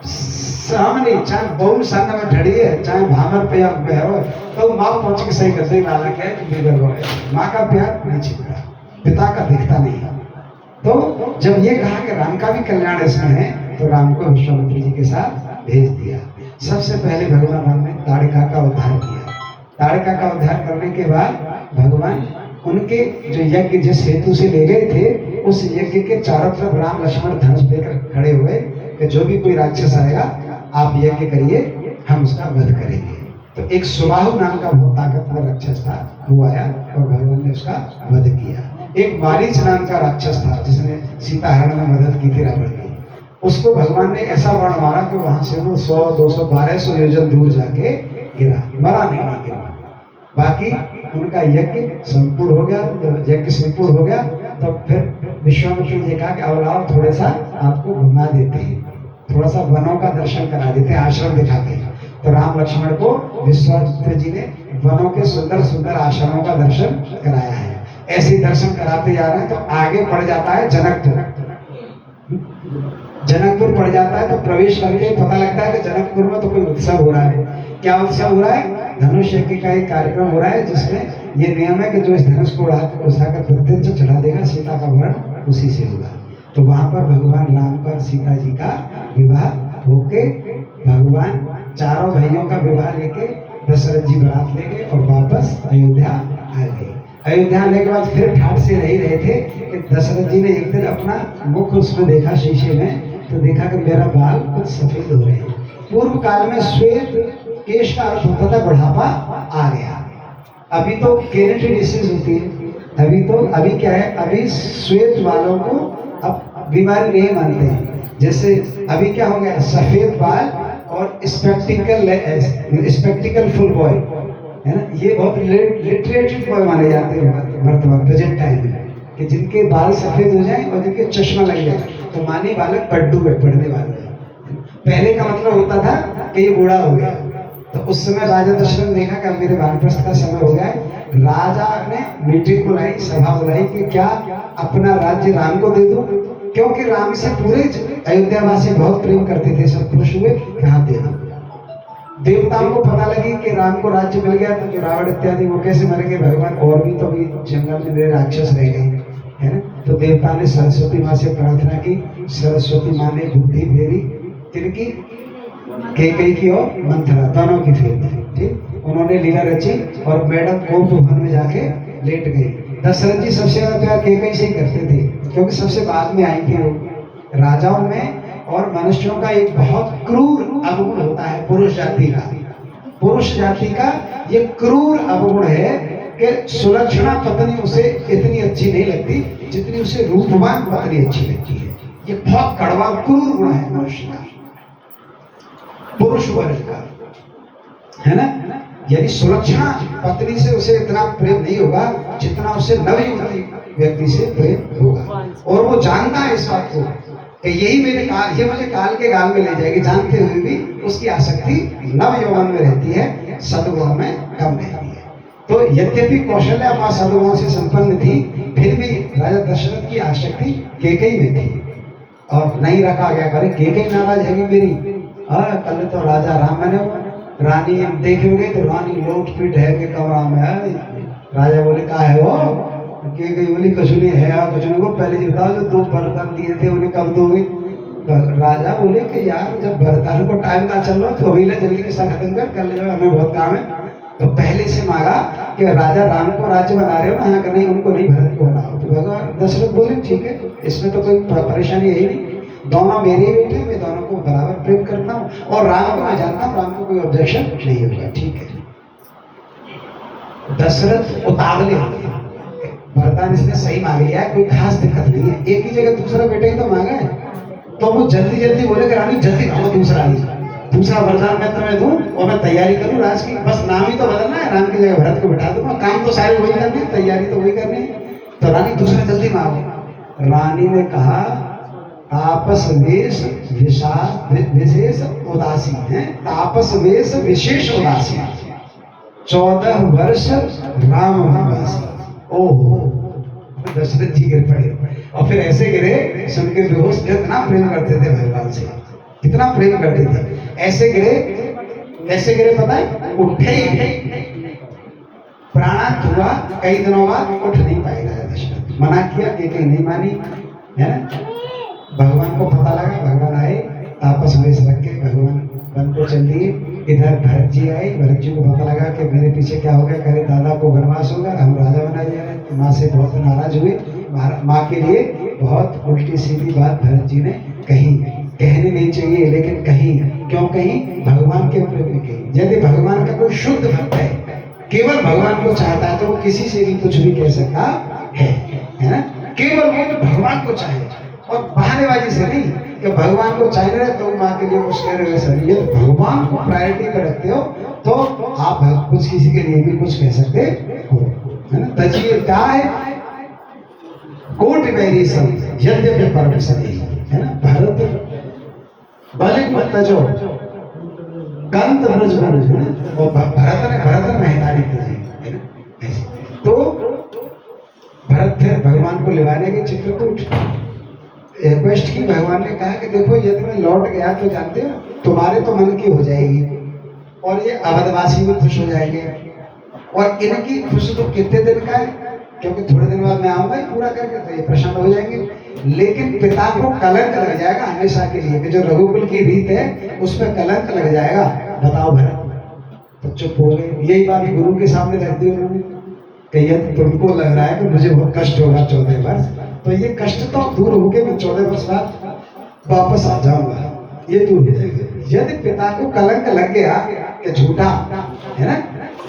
सामने, चाहे बहु सन में ठड़ी है, चाहे भामर पे आप बहरो, तो माँ पहुंच के सही करते बालक है बिगड़ है। माँ का प्यार नहीं छिपता, पिता का दिखता नहीं। तो जब ये कहा कि राम का भी कल्याण इसमें है, तो राम को विश्वामित्र जी के साथ भेज दिया। सबसे पहले भगवान राम ने ताड़का का उद्धार किया। ताड़का का उद्धार करने के बाद भगवान उनके जो यज्ञ जिस हेतु से ले गए थे, उस यज्ञ के चारों तरफ राम लक्ष्मण धनुष लेकर खड़े हुए कि जो भी कोई राक्षस आएगा आप यज्ञ करिए, हम उसका वध करेंगे। तो एक सुबाहु नाम का बहुत ताकतवर राक्षस था, वो आया और भगवान ने उसका वध किया। एक मारीच नाम का राक्षस था जिसने सीता हरण में मदद की थी रावण की, उसको भगवान ने ऐसा वर्ण मारा कि वहां से वो 100, 200, 1200 योजन दूर जाके गिरा, मरा नहीं गिरा। बाकी उनका यज्ञ संपूर्ण हो गया। जब यज्ञ संपूर्ण हो गया तो फिर विश्वामित्र ने कहा कि अब आओ थोड़ा सा आपको घुमा देते हैं, थोड़ा सा वनों का दर्शन करा देते हैं, आश्रम दिखाते हैं। तो राम लक्ष्मण को विश्वामित्र जी ने वनों के सुंदर सुंदर आश्रमों का दर्शन कराया है। ऐसे दर्शन कराते जा रहे हैं तो आगे पड़ जाता है जनकपुर। जनकपुर पड़ जाता है तो प्रवेश करके पता लगता है कि जनकपुर में तो कोई उत्सव हो रहा है। क्या उत्सव हो रहा है? धनुष यज्ञ का एक कार्यक्रम हो रहा है, जिसमें ये नियम है कि जो इस धनुष को उठाकर प्रत्यंच चढ़ा देगा, सीता का वर्ण उसी से होगा। तो वहां पर भगवान राम का सीता जी का विवाह होके भगवान चारों भाइयों का विवाह लेके दशरथ जी बारात लेके और वापस अयोध्या आ गए। अयोध्या आने के बाद फिर ठाठ से नहीं रहे थे कि दशरथ जी ने एक दिन अपना मुख उसमें देखा शीशे में, तो देखा कि मेरा बाल कुछ सफेद हो रहे हैं। पूर्व काल में श्वेत केश का अर्थ होता था बुढ़ापा आ गया। अभी तो केरेटिन डिसीज होती है, अभी क्या है, अभी श्वेत बालों को अब बीमारी नहीं मानते हैं। जैसे अभी क्या हो गया, सफेद बाल और स्पेक्टिकल फुल बॉय, है ना, ये बहुत लिटरेटेड बॉय माने जाते हैं वर्तमान प्रेजेंट टाइम में, कि जिनके बाल सफेद हो जाएं और जिनके चश्मा लग जाए तो मानी बालक पढ़ने वाले हैं। पहले का मतलब होता था कि ये बूढ़ा हो गया, तो उस समय राजा दशरथ ने देखा कि अब मेरे वानप्रस्थ का समय हो गया है। राजा ने मीटिंग बुलाई, सभा बुलाई कि क्या अपना राज्य राम को दे दूं, क्योंकि राम से पूरे अयोध्यावासी बहुत प्रेम करते थे। सब खुश हुए कि हाँ दे दो। देवताओं को पता लगी कि राम को राज्य मिल गया, तो जो रावण इत्यादि वो कैसे मरेंगे भगवान, और भी तो भी जंगल में मेरे राक्षस रह गए, है ना। तो देवता ने सरस्वती माँ से प्रार्थना की। सरस्वती माँ ने बुद्धि फेरी, किनकी, कैकेयी की और मंथरा दोनों की फेर दी। ठीक, उन्होंने लीला रची और मैडम गोप भवन में जाके लेट गई। दशरथ जी सबसे ज्यादा प्यार कैकेयी से ही करते थे, क्योंकि सबसे बाद में आई थी वो। राजाओं में और मनुष्यों का एक बहुत क्रूर अवगुण होता है पुरुष जाति का। पुरुष जाति का ये क्रूर अवगुण है कि सुलक्षणा पत्नी उसे इतनी अच्छी नहीं लगती जितनी उसे रूपवान पत्नी अच्छी लगती है। ये बहुत कड़वा क्रूर गुण है मनुष्य का, पुरुष वर्ग का, है ना। यानी सुलक्षणा पत्नी से उसे इतना प्रेम नहीं होगा जितना उससे नवयुवती व्यक्ति से प्रेम होगा। और वो जानता है इस बात को कि यही मेरे काल, ये मुझे काल के गाल में ले जाएगी, जानते हुए भी उसकी आसक्ति नव यौवन में रहती है, सद्गुण में कम रहती है। तो यद्यपि कौशल्या मां सद्गुणों से संपन्न थी, फिर भी राजा दशरथ की आसक्ति कैकेयी में थी। और नहीं रखा गया, करे कैकेयी नाराज है मेरी। कल तो राजा राम मैंने रानी देखेंगे तो रानी लोट पीट है के कमरा में है। राजा बोले कहा है वो, कैकेयी बोली कुछ नहीं है, कुछ नहीं। वो पहले बताओ जो 2 बर्तन दिए थे उन्हें कब दोगे। राजा बोले कि यार जब बर्तन को टाइम ना चल रहा तो अभी जल्दी के साथ खत्म कर ले जाओ, हमें बहुत काम है। तो पहले से मांगा कि राजा राम को राज्य बना रहे हो ना, यहाँ का नहीं, उनको नहीं, भरत को बनाओ। तो भगवान दशरथ बोले ठीक है, इसमें तो कोई परेशानी है ही नहीं, दोनों मेरे ही बेटे, मैं दोनों को बराबर प्रेम करता हूँ और राम को मैं जानता हूँ, राम को कोई ऑब्जेक्शन नहीं होगा, ठीक है। दशरथ उतावले हो गए, वरदान इसने सही मांग लिया, कोई खास दिक्कत नहीं है, एक ही जगह दूसरा बेटा ही तो मांगा है। तो वो जल्दी जल्दी बोले कि रानी जल्दी आओ, दूसरा वरदान मैं तुम्हें दूं और मैं तैयारी करूं राज की, बस नाम ही तो बदलना है, राम की जगह भरत को बिठा दूंगा, काम तो सारे वही करने, तैयारी तो वही करनी है। तो रानी दूसरा जल्दी मांगो। रानी ने कहा तापस वेश विशेष उदासी है, तापस वेश विशेष उदासी, 14 वर्ष राम वनवासी। ओहो, दशरथ जी गिर पड़े और फिर ऐसे गिरे, सुन के बेहोश, कितना प्रेम करते थे भगवान से, कितना प्रेम करते थे। ऐसे गिरे, कैसे गिरे पता है, उठे ही प्राणांत हुआ, कई दिनों बाद उठ नहीं पाए राजा दशरथ, मना किया कि नहीं मानी, है ना। भगवान को पता लगा, भगवान आए आपस में रख के, भगवान वन को चल दिए। इधर भरत जी आए, भरत जी को पता लगा कि मेरे पीछे क्या हो गया, कहे दादा को वनवास होगा, हम राजा बनाए जा रहे हैं। माँ से बहुत नाराज हुए, माँ के लिए बहुत उल्टी सीधी बात भरत जी ने कही, कहनी नहीं चाहिए लेकिन कही। क्यों कही, भगवान के प्रेम में कही। यदि भगवान का कोई शुद्ध भक्त है, केवल भगवान को चाहता है, तो वो किसी से भी कुछ भी कह सकता है ना। केवल वो जो भगवान को चाहे, और बहानेबाजी से नहीं कि भगवान को चाह रहे तो माँ के लिए कुछ कह रहे सर, ये भगवान को प्रायोरिटी पर रखते हो तो आप कुछ किसी के लिए भी कुछ कह सकते हो, है ना। तजिए क्या है, कोट वैरी सब यद्यपि परम सही, है ना। भरत बलिक मत तजो कंत ब्रज बन, है ना। और भरत ने मेहतारी तजी, है ना। ऐसे तो भरत थे भगवान को लिवाने के चित्रकूट, रिक्वेस्ट की। भगवान ने कहा कि देखो यदि मैं लौट गया तो जानते हो तुम्हारे तो मन की हो जाएगी और ये अवधवासी भी खुश हो जाएंगे, और इनकी खुशी तो कितने दिन का है, क्योंकि थोड़े दिन बाद मैं आऊंगा ही पूरा करके, तो ये प्रसन्न हो जाएंगे। लेकिन पिता को कलंक लग जाएगा हमेशा के लिए, कि जो रघुकुल की रीत है उसमें कलंक लग जाएगा। बताओ भरत तो चुप हो गए। यही बात गुरु के सामने रख दी उन्होंने कि यदि तुमको लग रहा है कि मुझे बहुत कष्ट होगा 14 वर्ष, तो ये कष्ट तो दूर होके मैं 14 वर्ष बाद वापस आ जाऊंगा, ये दूर हो जाएगा। यदि पिता को कलंक लग गया कि झूठा, है ना,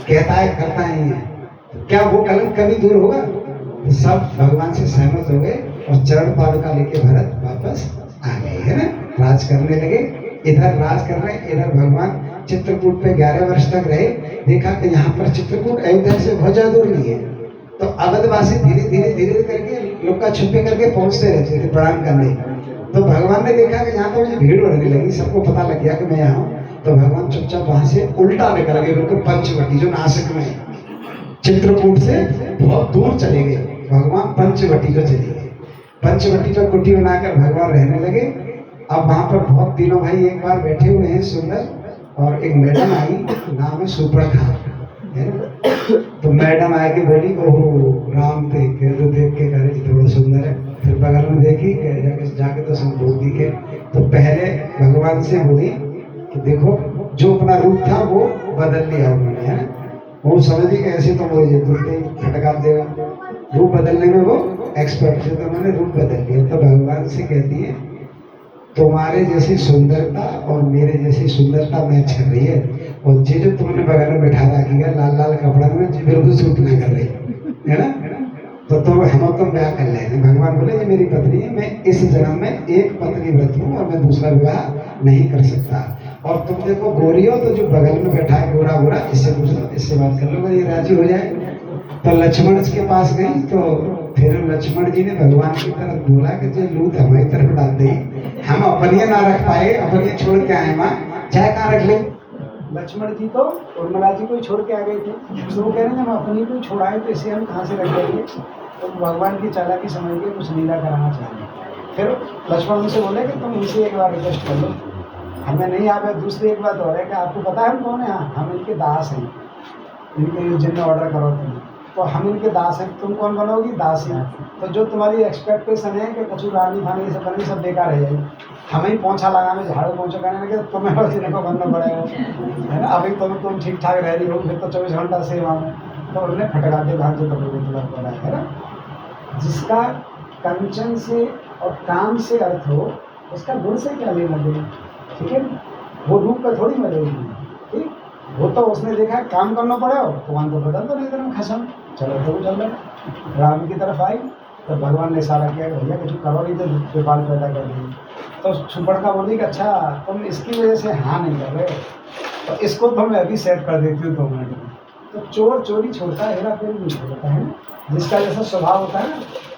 कहता है करता ही है, क्या वो कलंक कभी दूर होगा। तो सब भगवान से सहमत हो गए और चरण पादुका लेके भरत वापस आ गए, है ना। राज करने लगे, इधर राज कर रहे, इधर भगवान चित्रकूट पे 11 वर्ष तक रहे। देखा कि यहाँ पर चित्रकूट अयोध्या से बहुत ज्यादा दूर नहीं है, तो अवधवासी धीरे धीरे करके लुक्का छुपे करके पहुंचते रहते थे प्रणाम करने। तो भगवान ने देखा कि यहाँ तो मुझे भीड़ बढ़ने लगी, सबको पता लग गया कि मैं यहाँ हूँ, तो भगवान चुपचाप वहां से उल्टा निकल गए, बिल्कुल पंचवटी जो नासिक में है, चित्रकूट से बहुत दूर चले गए भगवान, पंचवटी को चले गए। पंचवटी पर कुटी बनाकर भगवान रहने लगे। अब वहां पर बहुत दिनों भाई एक बार बैठे हुए हैं सुंदर, और एक मैडम आई, नाम है सुपर्णा, है ना। तो मैडम आए के बोली, ओहो राम थे तो देख के करे थोड़ा सुंदर है। फिर बगल में देखी, जाके तो सब लोग दिखे। तो पहले भगवान से बोली कि देखो जो अपना रूप था वो बदल लिया उन्होंने, है ना। वो समझी कि ऐसे तो वो तुरंत ही फटकार देगा, रूप बदलने में वो एक्सपर्ट थे, तो उन्होंने रूप बदल लिया। तो भगवान से कहती है तुम्हारे जैसी सुंदरता और मेरे जैसी सुंदरता मैच कर रही है, और ये जो तुमने बगल में बैठा रखी है लाल लाल कपड़ा में, जी बिल्कुल सूट नहीं कर रही है ना। तो तुम हम तुम ब्याह कर लेंगे। भगवान बोले ये मेरी पत्नी है, मैं इस जन्म में एक पत्नी व्रत हूँ और मैं दूसरा विवाह नहीं कर सकता। और तुम देखो गोरी हो, तो जो बगल में बैठा है गोरा गोरा, इससे पूछ लो, इससे बात कर लो, अगर ये राजी हो जाए। तो लक्ष्मण के पास गई, तो फिर लक्ष्मण जी ने भगवान की तरफ बोला कि जो लूट हमारी तरफ डाल दी, हम अपनी ना रख पाए, अपनी छोड़ के आए माँ, चाहे कहाँ रख ले। लक्ष्मण जी तो उर्मिला जी को ही छोड़ के आ गए थे, तो वो कह रहे हैं हम अपनी को छोड़ाए तो इसे हम कहाँ से रख लेंगे। तो भगवान की चालाकी समझ के कुछ लीला कराना चाहिए। फिर लक्ष्मण उनसे बोले कि तुम इनसे एक बार रिक्वेस्ट कर लो, हमें नहीं आ गया। दूसरी एक बात और है कि आपको पता है हम कौन है, हम इनके दास हैं, इनके जिनने ऑर्डर करो तुम, तो हम इनके दास हैं, तुम कौन बनोगी, दास हैं। तो जो तुम्हारी एक्सपेक्टेशन है कि कचू रानी खानी ये सब बनी, सब बेकार है जाएगी। हमें ही पोंछा लगाने, झाड़ू पोंछा करने लगे, तुम्हें और जिन्हें को बनना पड़ेगा, है ना। अभी तुम ठीक ठाक रह रही हो, फिर तो 24 घंटा सेवा में। तो उन्हें फटका दे भाग जो तुला है ना। जिसका कंचन से और काम से अर्थ हो, उसका गुण से क्या लेना देना, ठीक है। वो रूप का थोड़ी मरेगी, ठीक। वो तो उसने देखा काम करना पड़ेगा, भगवान तो बदल दो, नहीं तो खसम चलो तो चल रहे। राम की तरफ आई तो भगवान ने इशारा किया कि भैया कुछ करो नहीं तो विपाल पैदा कर देंगे। तो सुपर्णा बोली कि अच्छा तुम इसकी वजह से हाँ नहीं कर रहे, तो इसको तो मैं अभी सेट कर देती हूँ 2 मिनट में। तो चोर चोरी छोड़ता है, हेरा फेरी नहीं छोड़ता है ना। जिसका जैसा स्वभाव होता है ना,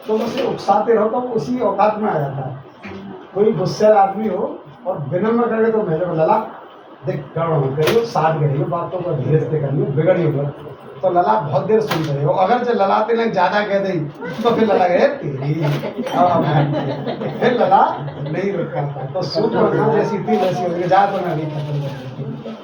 तो उसे उकसाते रहो तो उसी औकात में आ जाता है। कोई गुस्से आदमी हो और विनम्र करके तो मेरे को लला देख गड़बड़ मत करियो, साथ करियो, बातों को धीरे से करियो, बिगड़ियो मत। तो लला बहुत देर सुनते रहे हो, अगर जो ललाते लग ज़्यादा कह दें तो फिर लला गए तेरी, फिर लला नहीं रुक पाता। तो सुपर्णा जैसी थी वैसी होगी, जा तो मैं नहीं।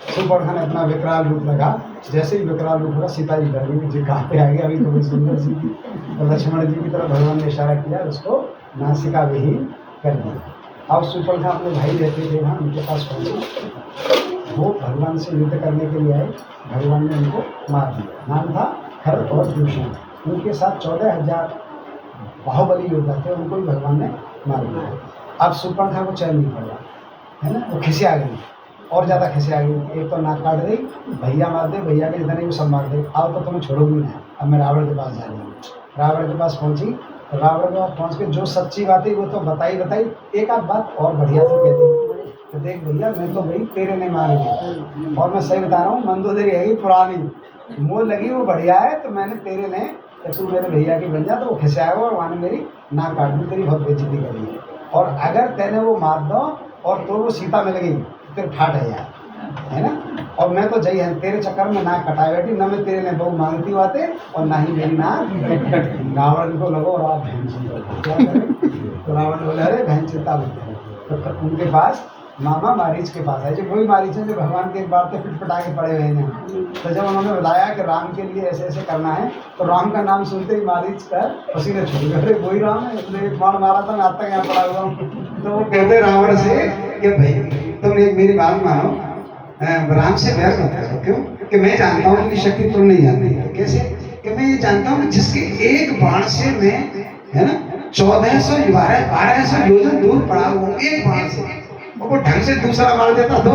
सुपर्णा ने अपना विकराल रूप लगा, जैसे ही विकराल रूप लगा सीता जी डर गई, जी कहाँ पे आ गई, अभी तो बड़ी सुंदर सी थी। तो लक्ष्मण जी की तरफ भगवान ने इशारा किया, उसको नासिका विहीन कर दिया। अब सुपर्णा अपने भाई रहते थे वहाँ, उनके पास पहुँचे, वो भगवान से युद्ध करने के लिए आए। भगवान ने उनको मार दिया। नाम था खर और दूषण। उनके साथ 14,000 बाहुबली योद्धा थे, उनको भी भगवान ने मार दिया। अब सुपर्णा को चैन नहीं पड़ा, है ना। वो खिसे आ गई, और ज़्यादा खिसे आ गई। एक तो नाक काट गई, भैया मार दे, भैया के जितने भी सब मार दे, अब तो तुम्हें छोड़ोगी नहीं, अब मैं रावण के पास जा रही हूँ। रावण के पास पहुँची, रावण के पास पहुँच के जो सच्ची बात है वो तो बताई। एक आध बात और बढ़िया से कहती, तो देख भैया मैं तो भाई तेरे नहीं मारेगी, और मैं सही बता रहा हूँ, मंदोदरी है पुरानी, मुँह लगी वो बढ़िया है, तो मैंने तेरे ने कि तू मेरे भैया की बन जा। तो वो खिंचाया हुआ और वहाँ ने मेरी नाक काट दी, तेरी बहुत बेइज्जती करी है। और अगर तेने वो मार दो और तो वो सीता मिल गई तो फिर फाट है यार, है ना। और मैं तो जई है तेरे चक्कर में नाक कटाए बैठी, न मैं तेरे ने बहु मांगती बातें और ना ही मेरी नाक कटती। रावण को लगो और आप बहन चिंता, तो रावण बोले अरे बहन चिंता बोलते। तो उनके पास मामा मारीच के पास है, जो वही मारीच है जो भगवान के एक बार तो फिटफटा के पड़े हुए हैं। तो जब उन्होंने बताया कि राम के लिए ऐसे ऐसे करना है, तो राम का नाम सुनते ही मारीच का पसीने छूट गए, अरे वही राम है, इसने एक बाण मारा था, मैं आज तक यहाँ पड़ा हुआ हूँ। तो वो कहते रावण से कि भाई तुम एक मेरी बात मानो, राम से बैर मत करो। क्यों कि मैं जानता हूँ उनकी शक्ति तुम नहीं जानती। कैसे कि मैं ये जानता हूँ जिसके एक बाण से मैं, है ना, 1200 योजन दूर पड़ा हूँ एक बाण से, वो ढंग से दूसरा मार देता तो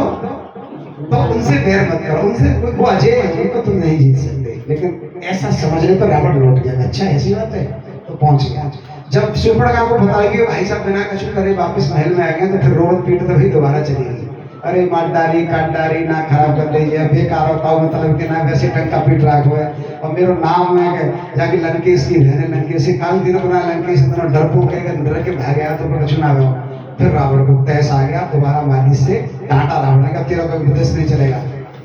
उनसे बैर मत करो, उनसे वो अजय है, उनको तुम नहीं जीत सकते। लेकिन ऐसा समझने पर रावण लौट गया, अच्छा ऐसी बात है, तो पहुंच गया। जब सुपर्णा को बताया कि भाई साहब बिना कछु करे वापस महल में आ गए, तो फिर रोवत पीट तो भी दोबारा चली गई। अरे मारदारी काटदारी ना खराब कर रही है, बेकार होता हूँ मतलब कि ना वैसे ढंग का पीट राख हुआ है, और मेरा नाम है जाके लंकेश की बहन लंकेश से काल दिन बना लंकेश डरपोक डर के भाग गया तो कछु ना हो। फिर रावण को तैस आ गया, दोबारा मालिश से डांटा रावण ने कहा तेरा कोई उपदेश नहीं चलेगा।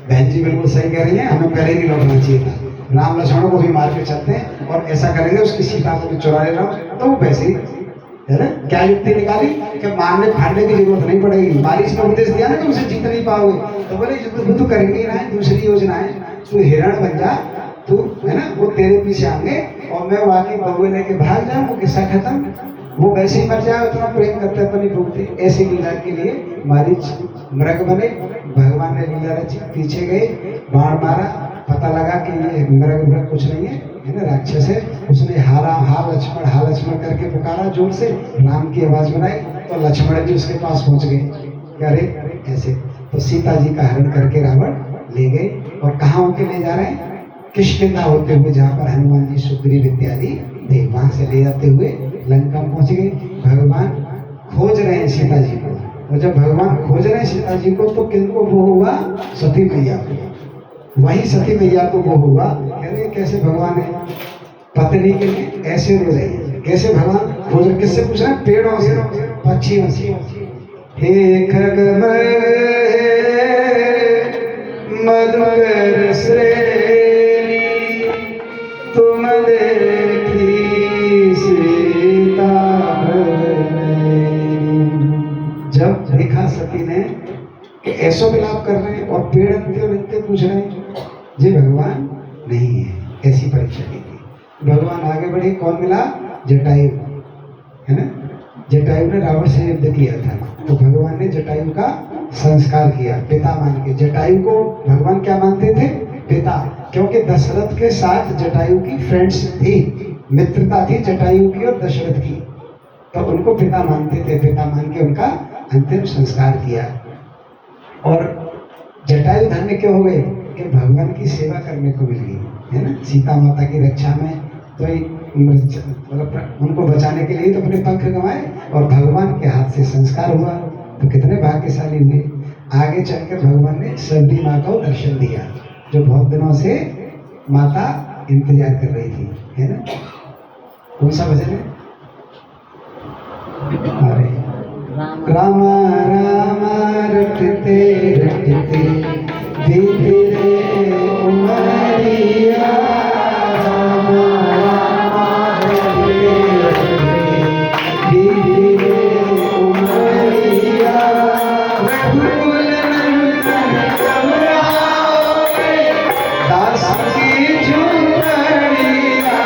बहन जी बिल्कुल सही कह रही है, हमें पहले ही नहीं लौटना चाहिए था। राम लक्ष्मणों को भी मार के चलते हैं और ऐसा करेंगे उसकी सीता को भी चुरा लेना, तो वो वैसे ही है ना। क्या युक्ति निकाली कि मारने फाड़ने की जरूरत नहीं पड़ेगी, मारिश ने उपदेश दिया ना कि उसे जीत नहीं पाओगे, तो बोले युद्ध तो करेंगे ना, दूसरी योजना है, तू हिरण बन जा, तू है ना, वो तेरे पीछे आएंगे और मैं वाकई बउए लेके भाग जाऊं, वो किस्सा खत्म, वो वैसे ही मर जाए, उतना प्रेम करते अपनी भूखते। ऐसी लीला के लिए मारीच मृग बने, भगवान ने लीला रची, पीछे गए, बाण मारा, पता लगा कि ये मृग कुछ नहीं है ना, राक्षस है। उसने हा लक्ष्मण करके पुकारा जोर से, राम की आवाज बनाई, तो लक्ष्मण जी उसके पास पहुंच गए। क्या रे ऐसे, तो सीता जी का हरण करके रावण ले गए। और कहाँ होके ले जा रहे हैं? किष्किंधा होते हुए, जहाँ पर हनुमान जी सुग्रीव इत्यादि थे, वहां से ले जाते हुए लंका पहुंच गए। भगवान खोज रहे हैं सीता जी को, और जब भगवान खोज रहे हैं सीता जी को, तो किनको वो हुआ? सती मैया को। वही सती मैया को वो हुआ। कह रहे कैसे भगवान है पत्नी के लिए ऐसे रो रहे हैं, कैसे भगवान खोज रहे, किससे पूछ रहे हैं? पेड़ों से, पक्षियों से। हे खगमृग मधुकर श्रेणी, तुम देखी सीता जब देखा सती ने कि ऐसो विलाप कर रहे हैं और पेड़ अंत्य पूछ रहे हैं, जी भगवान नहीं है, ऐसी परीक्षा दी थी। भगवान आगे बढ़े, कौन मिला? जटायु, है ना। जटायु ने रावण से युद्ध किया था, तो भगवान ने जटायु का संस्कार किया, पिता मान के। जटायु को भगवान क्या मानते थे? पिता, क्योंकि दशरथ के साथ जटायु की फ्रेंड्स थी, मित्रता थी जटायु की और दशरथ की, तो उनको पिता मानते थे। पिता मान के उनका अंतिम संस्कार किया। और जटायु धन्य क्यों हो गए? कि भगवान की सेवा करने को मिल गई, है ना। सीता माता की रक्षा में तो मतलब उनको बचाने के लिए तो अपने पंख गंवाए, और भगवान के हाथ से संस्कार हुआ, तो कितने भाग्यशाली हुए। आगे चलकर भगवान ने सबरी माँ को दर्शन दिया, जो बहुत दिनों से माता इंतजार कर रही थी, है ना। कौन सा भजन है? अरे राम राम रटते रटते बीते रे उमरिया, राम राम रटते रटते बीते रे उमरिया, रघुकुल नंदन कमलाओ में दास की झुमरिया,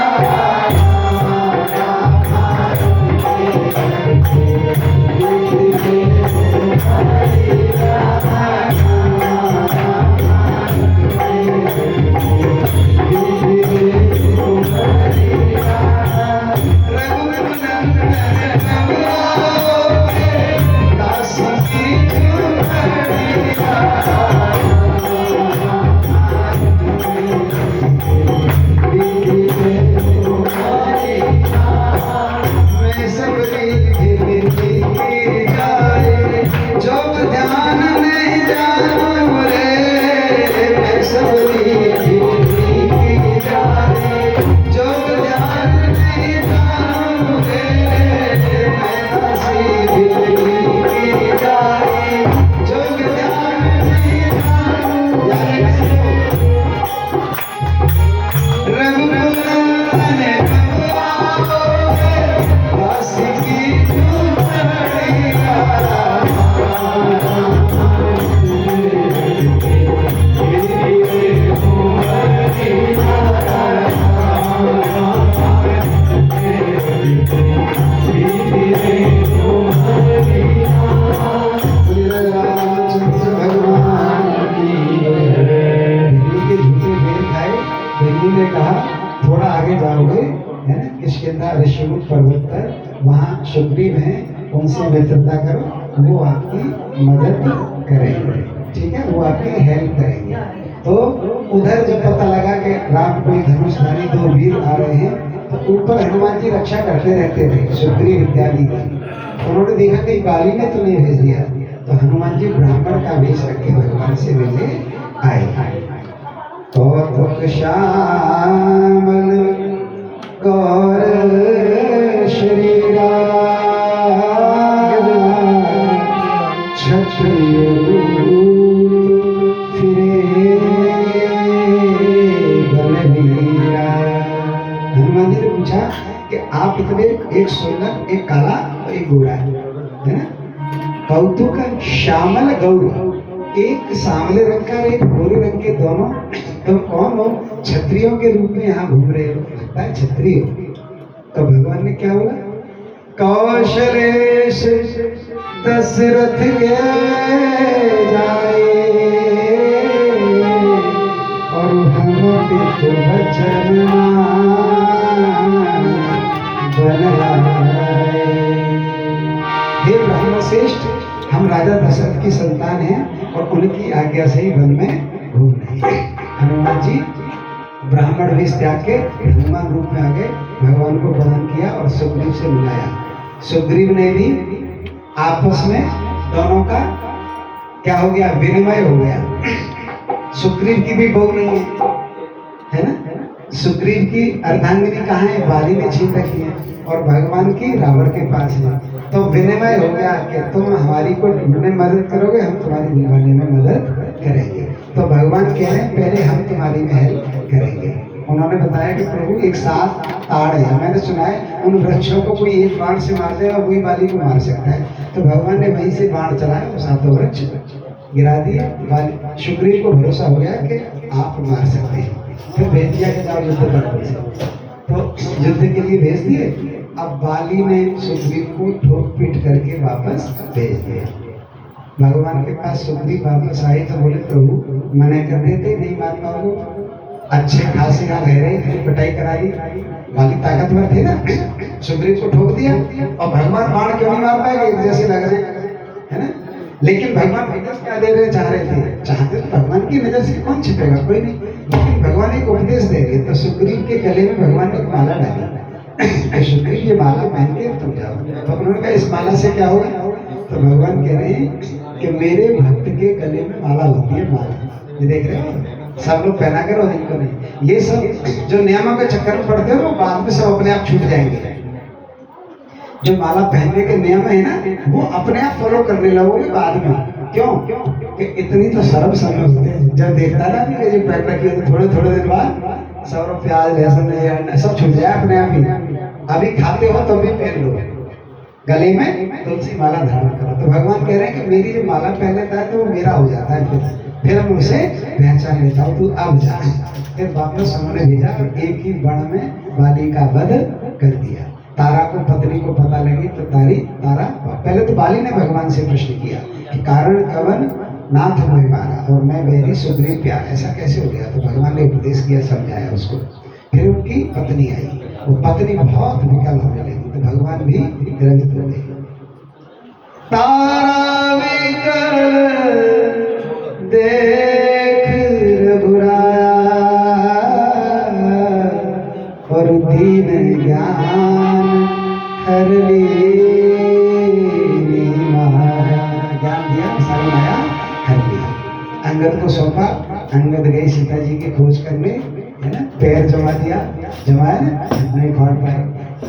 थोड़ा आगे जाओगे, है ना, किष्किंधा ऋषिमुख पर्वत पर, वहाँ सुग्रीव हैं, उनसे मित्रता करो, वो आपकी मदद करेंगे, ठीक है, वो आपकी हेल्प करेंगे। तो उधर जब पता लगा कि राम कोई धनुषधारी दो वीर आ रहे हैं, तो ऊपर हनुमान जी रक्षा करते रहते थे सुग्रीव इत्यादि की। उन्होंने देखा कि बाली ने तो नहीं भेज दिया, तो हनुमान जी ब्राह्मण का वेश रख के भगवान से मिलने आए। कौतुक श्यामल गौर श्री राम, क्षत्रिय आप इतने, एक सुंदर, एक काला और एक गोरा है ना। कौतुक श्यामल गौर, एक सांवले रंग का एक गोरे रंग के दोनों, तुम कौन हो? क्षत्रियों के रूप में यहाँ घूम रहे हो, लगता है क्षत्रिय। तो भगवान ने क्या बोला? कौशलेश दशरथ के जाए और हम पितु वचन बनाए। हे ब्रह्मश्रेष्ठ, हम राजा दशरथ की संतान हैं और उनकी आज्ञा से ही वन में घूम रहे हैं। हनुमान जी ब्राह्मण वेश त्याग के हनुमान रूप में आ गए, भगवान को प्रणाम किया और सुग्रीव से मिलाया। सुग्रीव ने भी आपस में दोनों का क्या हो गया? विनिमय हो गया। सुग्रीव की भी बहू नहीं है ना। सुग्रीव की अर्धांगिनी कहाँ है? बाली ने छीन रखी है और भगवान की रावण के पास है। तो विनिमय हो गया कि तुम हमारी को ढूंढने में मदद करोगे, हम तुम्हारी निभाने में मदद करेंगे। तो भगवान कह रहे हैं पहले हम तुम्हारी में हेल्प करेंगे। उन्होंने बताया कि प्रभु एक साथ ताड़ है, मैंने सुना है उन वृक्षों को कोई एक बाण से मार दे और वही बाली को मार सकता है। तो भगवान ने वहीं से बाण चलाया और सातों वृक्ष गिरा दिए। बाली सुग्रीव को भरोसा हो गया कि आप मार सकते हैं। फिर भेज दिया कि जाओ युद्ध करो। तो युद्ध के लिए भेज दिए। अब बाली ने सुग्रीव को ठोक पीट करके वापस भेज दिया। भगवान के पास सुग्रीव वापस आए तो बोले प्रभु मना कर देते, नहीं मार पाओगे। अच्छे खासे का रह रहे थे, पिटाई करा दी। बाली ताकतवर थे ना, सुग्रीव को ठोक दिया। और भगवान बाण क्यों नहीं मार पाएंगे? एक जैसे लग रहे है ना। लेकिन भगवान उपदेश क्या दे रहे? चाह रहे थे, चाहते तो भगवान की नजर से कौन छिपेगा? कोई नहीं। लेकिन भगवान एक उपदेश दे रहे। तो सुग्रीव के गले में भगवान ने एक माला डाली। सुग्रीव ये माला पहन के तुम जाओ। तो उन्होंने कहा इस माला से क्या होगा? तो भगवान कह रहे हैं कि मेरे भक्त के गले में माला होती है। माला ये देख रहे हो, सब लोग पहना कर और इनको नहीं। ये सब जो नियमों के चक्कर में पड़ते हो वो बाद में सब अपने आप छूट जाएंगे। जो माला पहनने के नियम है ना, वो अपने आप फॉलो करने लगोगे बाद में। क्यों? कि इतनी तो सर्व समझ होते हैं। जब देखता ना कि जो पहन रखी है, थोड़े थोड़े दिन बाद सब प्याज लहसुन सब छूट जाए अपने आप ही। अभी खाते हो तो भी पहन लो, गले में तुलसी माला धारण करो। तो भगवान कह रहे हैं कि मेरी जो माला पहन लेता है तो वो मेरा हो जाता है। फिर हम उसे पहचान लेता हूँ, तू अब जा। फिर वापस उन्होंने भेजा तो एक ही बाण में बाली का वध कर दिया। तारा को, पत्नी को पता लगी तो तारा पहले तो बाली ने भगवान से प्रश्न किया कि कारण कवन नाथ मैं मारा और मैं मेरी सुग्रीव प्यार, ऐसा कैसे हो गया? तो भगवान ने उपदेश किया, समझाया उसको। फिर उनकी पत्नी आई, वो पत्नी बहुत विकल होने लगी तो भगवान भी द्रवित हो गए। तारा विकल देख रघुराया और दीन ज्ञान हर ज्ञान दिया, सारी माया हर लिया। अंगद को सौंपा, अंगद गई सीता जी की खोज करने, है ना। पैर जमाया ना, नहीं फाड़ पाए।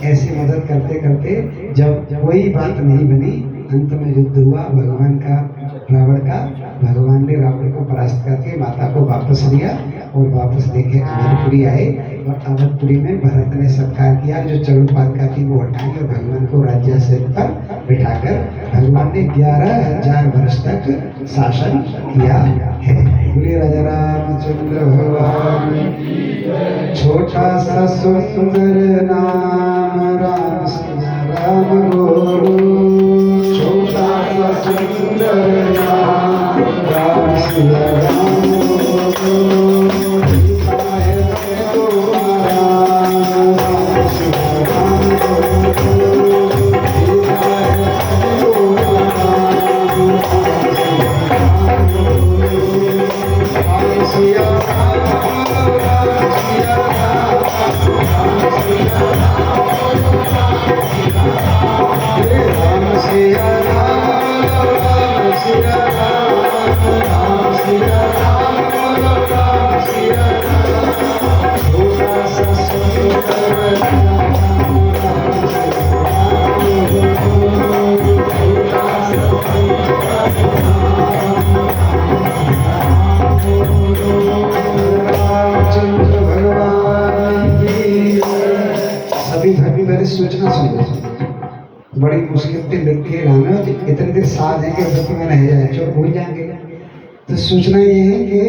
ऐसी मदद करते करते जब कोई बात नहीं बनी, अंत में युद्ध हुआ भगवान का रावण का। भगवान ने रावण को परास्त करके माता को वापस लिया और वापस लेके अवधपुरी आए। और अवधपुरी में भरत ने सत्कार किया, जो चरुपादका थी वो हटाई और भगवान को राज्यासन पर बिठाकर भगवान ने 11,000 वर्ष तक शासन किया है। बोलिए राजा रामचंद्र भगवान। छोटा सा सुंदर नाम राम सिया राम गोरू, छोटा सा सुंदर नाम राम सिया राम गोरू। Siya Ram, Siya Ram, के लिख के लाना, इतने देर साथ हैं कि व्रत में नहीं जाए जो भूल जाएंगे। तो सूचना ये है कि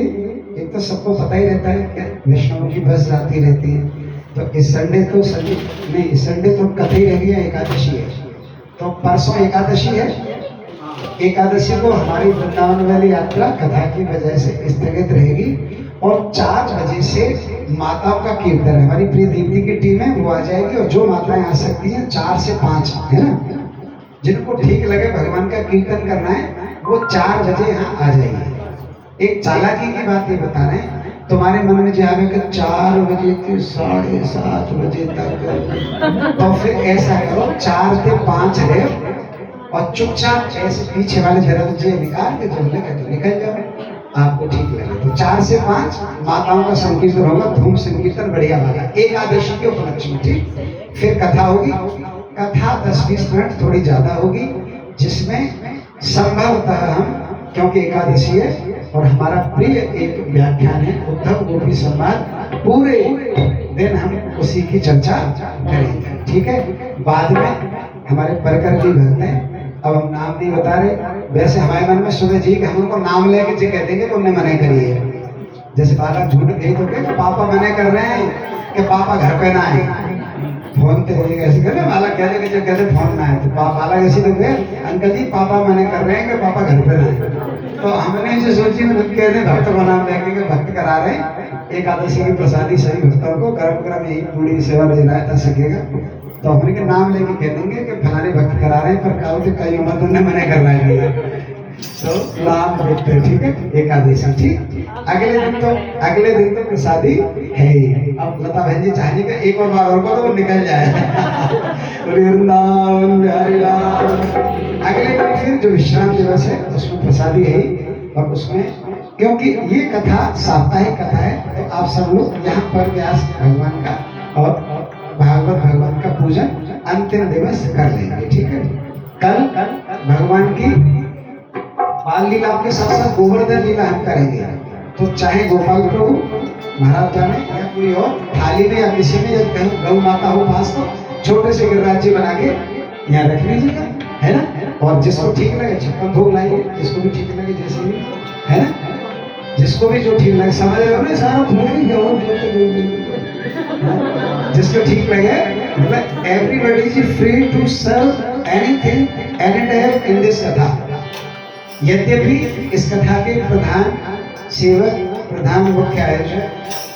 एक तो सबको पता ही रहता है कि वैष्णव की बस जाती रहती है, तो इस संडे तो इस संडे तो कथई रह गया, एकादशी है, तो परसों एकादशी है। एकादशी को हमारी वृंदावन वाली यात्रा कथा की वजह से स्थगित रहेगी और 4 बजे से माताओं का कीर्तन है। हमारी प्रिय दीप्ति की टीम है, वो आ जाएगी और जो माताएं आ सकती हैं 4 से 5 है ना, जिनको ठीक लगे भगवान का कीर्तन करना है वो 4 बजे यहाँ आ जाएंगे। एक चालाकी की बात ये बता रहे हैं, तुम्हारे मन में जो आवे कि 4 बजे से 7:30 बजे तक, तो फिर ऐसा करो 4 से 5 रहे और चुपचाप ऐसे पीछे वाले दरवाजे निकाल के जो निकल जाओ, आपको ठीक लगे। तो 4 से 5 माताओं का संकीर्तन होगा, धूम संकीर्तन बढ़िया वाला, एकादशी के उपलक्ष्य में। ठीक, फिर कथा होगी, कथा 10-20 मिनट थोड़ी ज्यादा होगी, जिसमें संभवतः हम, क्योंकि एकादशी है और हमारा प्रिय एक व्याख्यान है उद्धव गोपी संवाद, पूरे दिन हम उसी की चर्चा करेंगे। ठीक है, बाद में हमारे परकर जी भक्त हैं, अब हम नाम नहीं बता रहे, वैसे हमारे मन में सुने जी कि हम उनको नाम लेके जी कह देंगे कि उन्हें मना करिए। जैसे बालक झूठ गई तो क्या पापा मना कर रहे हैं कि पापा घर पे ना आए, फोन पे होगी ऐसे कहते बालक कह देंगे, जो कहते फोन ना आए तो बालक ऐसे तो गए अंकल जी पापा मना कर रहे हैं कि पापा घर पे ना आए। तो हमने जो सोची कह रहे भक्त का नाम लेके के भक्त करा रहे हैं, एकादशी की प्रसादी सभी भक्तों को गरम गरम यही पूरी सेवा दे रहा है सकेगा, तो अपने के नाम लेके कह देंगे कि फलाने भक्त करा रहे हैं, पर कहो कि कई उम्र तुमने मना करना है, तो नाम देखते हैं। ठीक है, एकादशी। ठीक, अगले दिन तो प्रसादी है ही। अब लता बहन जी चाहेंगे कि एक और बार और को तो वो निकल जाए वृंदावन बिहारी लाल। अगले दिन फिर जो विश्राम दिवस है उसमें प्रसादी है ही, और उसमें क्योंकि ये कथा साप्ताहिक कथा है, तो आप सब लोग यहाँ पर व्यास भगवान का और भागवत भगवान का पूजन अंतिम दिवस कर लेंगे। ठीक है, कल भगवान की बाल लीला के साथ साथ गोवर्धन लीला हम करेंगे, तो चाहे गोपाल प्रभु महाराज जाने या कोई और थाली में या किसी में, या कहीं गौ माता हो पास, तो छोटे से गिरिराज जी बना के यहाँ रख लीजिएगा, है ना। और जिसको ठीक लगे 56 भोग लाइए, जिसको भी ठीक लगे, जैसे भी, है ना, जिसको भी जो ठीक लगे, समझ रहे हो ना, सारा जिसको ठीक लगे, मतलब everybody is free to serve anything any time in this कथा। यद्यपि इस कथा के प्रधान सेवक, प्रधान मुख्य आयोजक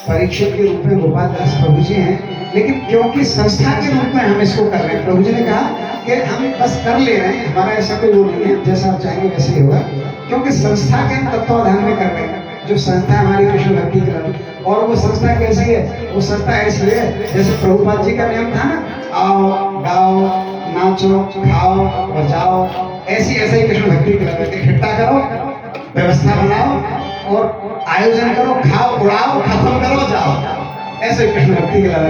परीक्षक के रूप में गोपाल दास प्रभु जी हैं, लेकिन क्योंकि संस्था के रूप में हम इसको कर रहे हैं, प्रभु जी ने कहा कि हम बस कर ले रहे हैं, हमारा ऐसा कोई वो नहीं है, जैसा आप चाहेंगे वैसे ही होगा, क्योंकि संस्था के हम तत्वाधान में कर रहे हैं। जो संस्था हमारी कृष्ण भक्ति क्लब, और वो संस्था कैसी है, वो संस्था ऐसी है जैसे प्रभुपाद जी का नियम था ना, आओ गाओ नाचो खाओ बजाओ, ऐसी ऐसा ही कृष्ण भक्ति क्लब है। इकट्ठा करो, व्यवस्था बनाओ और आयोजन करो, खाओ उड़ाओ खत्म करो जाओ, ऐसे कृष्ण भक्ति क्लब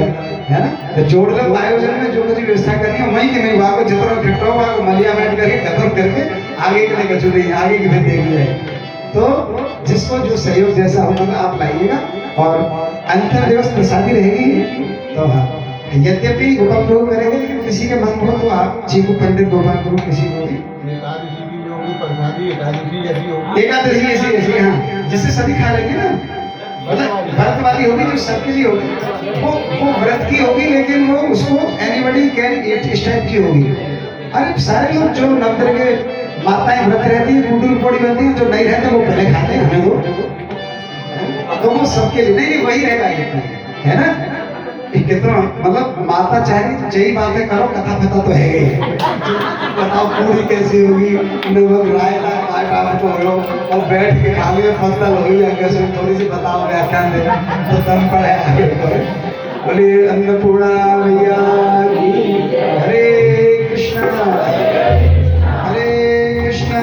है ना। तो जोड़ लो आयोजन में जो कुछ व्यवस्था करनी है वहीं के वहीं वाको जितना इकट्ठा हो मलिया बैठ करके खत्म करके आगे के लिए कचू नहीं, आगे की फिर देखी जाए। तो जिसको जो सहयोग जैसा होगा आप लाइएगा, और अंतिम दिवस प्रसादी रहेगी। तो हाँ, यद्यपि गोपाल प्रभु करेंगे, लेकिन किसी के मन हो तो आप चीकू पंडित गोपाल प्रभु किसी को भी एकादशी ऐसी, हाँ, जिससे सभी खा लेंगे ना, मतलब व्रत वाली होगी जो सबके लिए होगी, वो व्रत की होगी, लेकिन वो उसको एनीबॉडी कैन ईट इस टाइप की होगी। अरे सारे लोग जो नवद्र के माताएं व्रत रहती है, बूढ़ी पौड़ी रहती है, जो नहीं रहते वो पहले खाते हैं, हमें वो, तो वो सबके लिए नहीं वही रहेगा, है ना। कितना मतलब माता चाहे यही बातें करो, कथा पता तो है ही, बताओ पूरी कैसी होगी, नमक राय बोलो और बैठ के खा लिया फसल होगी, कैसे थोड़ी सी बताओ व्याख्यान दे तो दम पड़े आगे। बोलिए अन्नपूर्णा मैया की, हरे कृष्ण हरे कृष्ण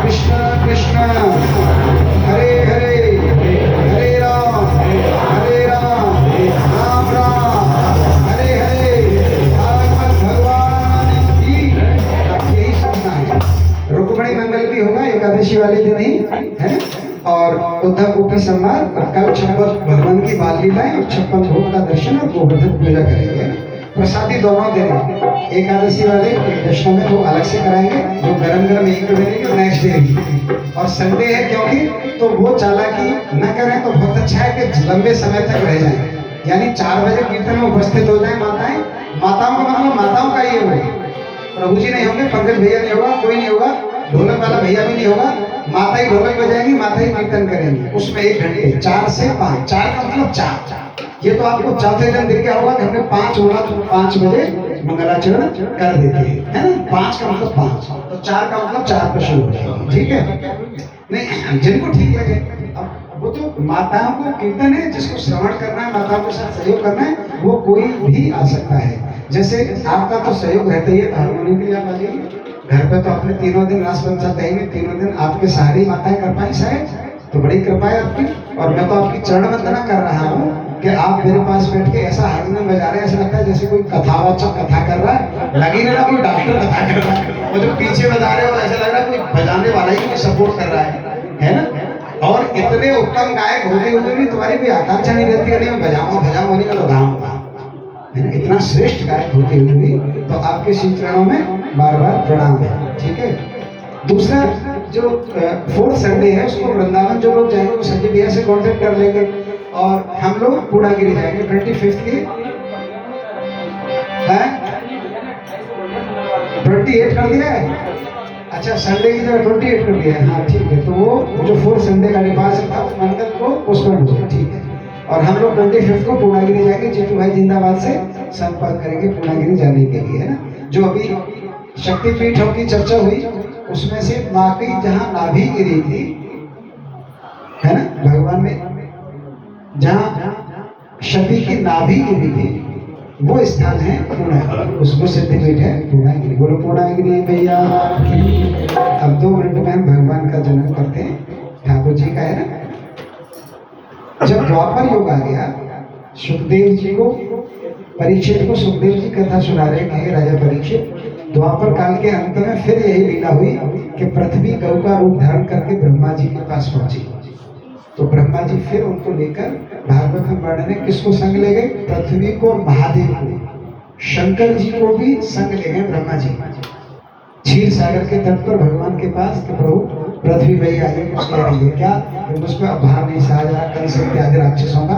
कृष्ण कृष्ण हरे हरे, हरे राम राम राम हरे हरे। भागवत भगवान की यही सुनना है। रुक्मिणी मंगल भी होगा एकादशी वाले दिन ही, है। और उद्धव गोपी संवाद, और कल 56 भगवान की बाल लीलाएं और 56 भोग का दर्शन और गोवर्धन पूजा करेंगे। प्रसादी दोनों देंगे। एकादशी वाले दशम में वो अलग से कराएंगे, जो गरम गरम एक तो मिलेंगे नेक्स्ट डे। और संडे है क्योंकि तो वो चालाकी न करें तो बहुत अच्छा है कि लंबे समय तक रह जाए, यानी 4 बजे कीर्तन में उपस्थित हो जाए माताएं। माताओं का मतलब माताओं का ये हो, प्रभु जी नहीं होंगे, पंकज भैया नहीं होगा, कोई नहीं होगा, ढोलक वाला भैया भी नहीं होगा, माता ही ढोलक बजाएंगी, माता ही कीर्तन करेंगी। उसमें 1 घंटे 4 से 5, 4 का मतलब 4। ये तो आपको चौथे दिन दिख गया होगा कि हमने 5 बोला तो 5 बजे मंगलाचरण कर देते हैं, है ना। 5 का मतलब 5, तो 4 का मतलब 4 पर शुरू होगा, ठीक है। नहीं, जिनको ठीक लगे, अब वो तो माताओं को कीर्तन है, जिसको श्रवण करना है, माताओं के साथ सहयोग करना है, वो कोई भी आ सकता है। जैसे आपका तो सहयोग रहता ही है, हारमोनियम के लिए आप आ जाइए। घर पे तो अपने 3 दिन रास पंचा कहेंगे, 3 दिन आपके सारी माताएं कर पाई शायद, तो बड़ी कृपा है आपकी। और मैं तो आपकी चरण वंदना कर रहा हूँ कि आप मेरे पास बैठ के ऐसा हारमोनियम बजा रहे हैं, ऐसा लगता है जैसे कोई कथावाचक कथा कर रहा है, लगी ना कोई डॉक्टर कथा कर रहा है। वो जो पीछे बजा रहे हो ऐसा लग रहा है कोई बजाने वाला ही सपोर्ट कर रहा है ना। और इतने उत्तम गायक होते हुए भी तुम्हारी भी आकांक्षा नहीं रहती है मैं बजाऊं होने का लगाऊंगा, है ना। इतना श्रेष्ठ गायक होते हुए भी तो आपके श्री चरणों में बार बार प्रणाम है, ठीक है। दूसरा जो 4th संडे है उसको वृंदावन जो लोग जाएंगे वो संजय भैया से कांटेक्ट कर लेंगे, और हम लोग पूर्णागिरी जाएंगे 25 के, है 28 कर दिया है। अच्छा, संडे की जगह 28 कर दिया है, हाँ ठीक है। तो वो जो 4th संडे का डिपार्चर था मंगल को पोस्टपोन हो गया, ठीक है। और हम लोग 25 को पूर्णागिरी जाएंगे, जीतू भाई जिंदाबाद से संपर्क करेंगे पूर्णागिरी जाने के लिए, है ना। जो अभी शक्तिपीठों की चर्चा हुई उसमें से नाभि, जहाँ नाभि गिरी थी, है ना, भगवान में जहाँ शक्ति की नाभि गिरी थी वो स्थान है पूर्णागिरी, उसको सिद्धपीठ है पूर्णागिरी। बोलो पूर्णागिरी भैया। अब 2 मिनट में हम भगवान का जन्म करते हैं, ठाकुर जी का, है ना। जब द्वापर युग आ गया, सुखदेव जी को, परीक्षित को सुखदेव जी कथा सुना रहे थे, राजा परीक्षित। द्वापर काल के अंत में फिर यही लीला हुई कि पृथ्वी गौ का रूप धारण करके ब्रह्मा जी के पास पहुंची। तो ब्रह्मा जी फिर उनको लेकर भागवत में वर्णन है, किसको संग ले गए, पृथ्वी को, महादेव को, शंकर जी को भी संग ले गए ब्रह्मा जी। क्षीर सागर के तट पर भगवान के पास कि प्रभु पृथ्वी भाई आगे कुछ कह रही है क्या, उस पर भाव नहीं सहा जा, कंस इत्यादि राक्षसों का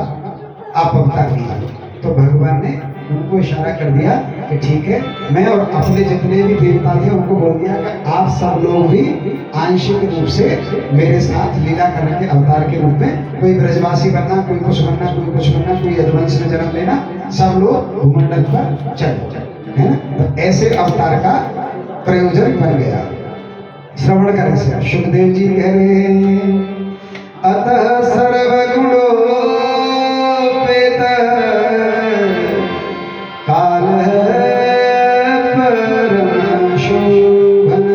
आप अवतार दिया। तो भगवान ने उनको इशारा कर दिया कि ठीक है, मैं और अपने जितने भी देवता थे उनको बोल दिया कि आप सब लोग भी आंशिक रूप से मेरे साथ लीला करने के अवतार के रूप में, कोई ब्रजवासी बनना, कोई कुछ बनना, कोई कुछ बनना, कोई यदुवंश में जन्म लेना, सब लोग भूमंडल पर चलो, है ना। तो ऐसे अवतार का प्रयोजन बन गया। श्रवण करें से सुखदेव जी कह रहे हैं, अतः सर्वगुणोपेत काल परम शोभन,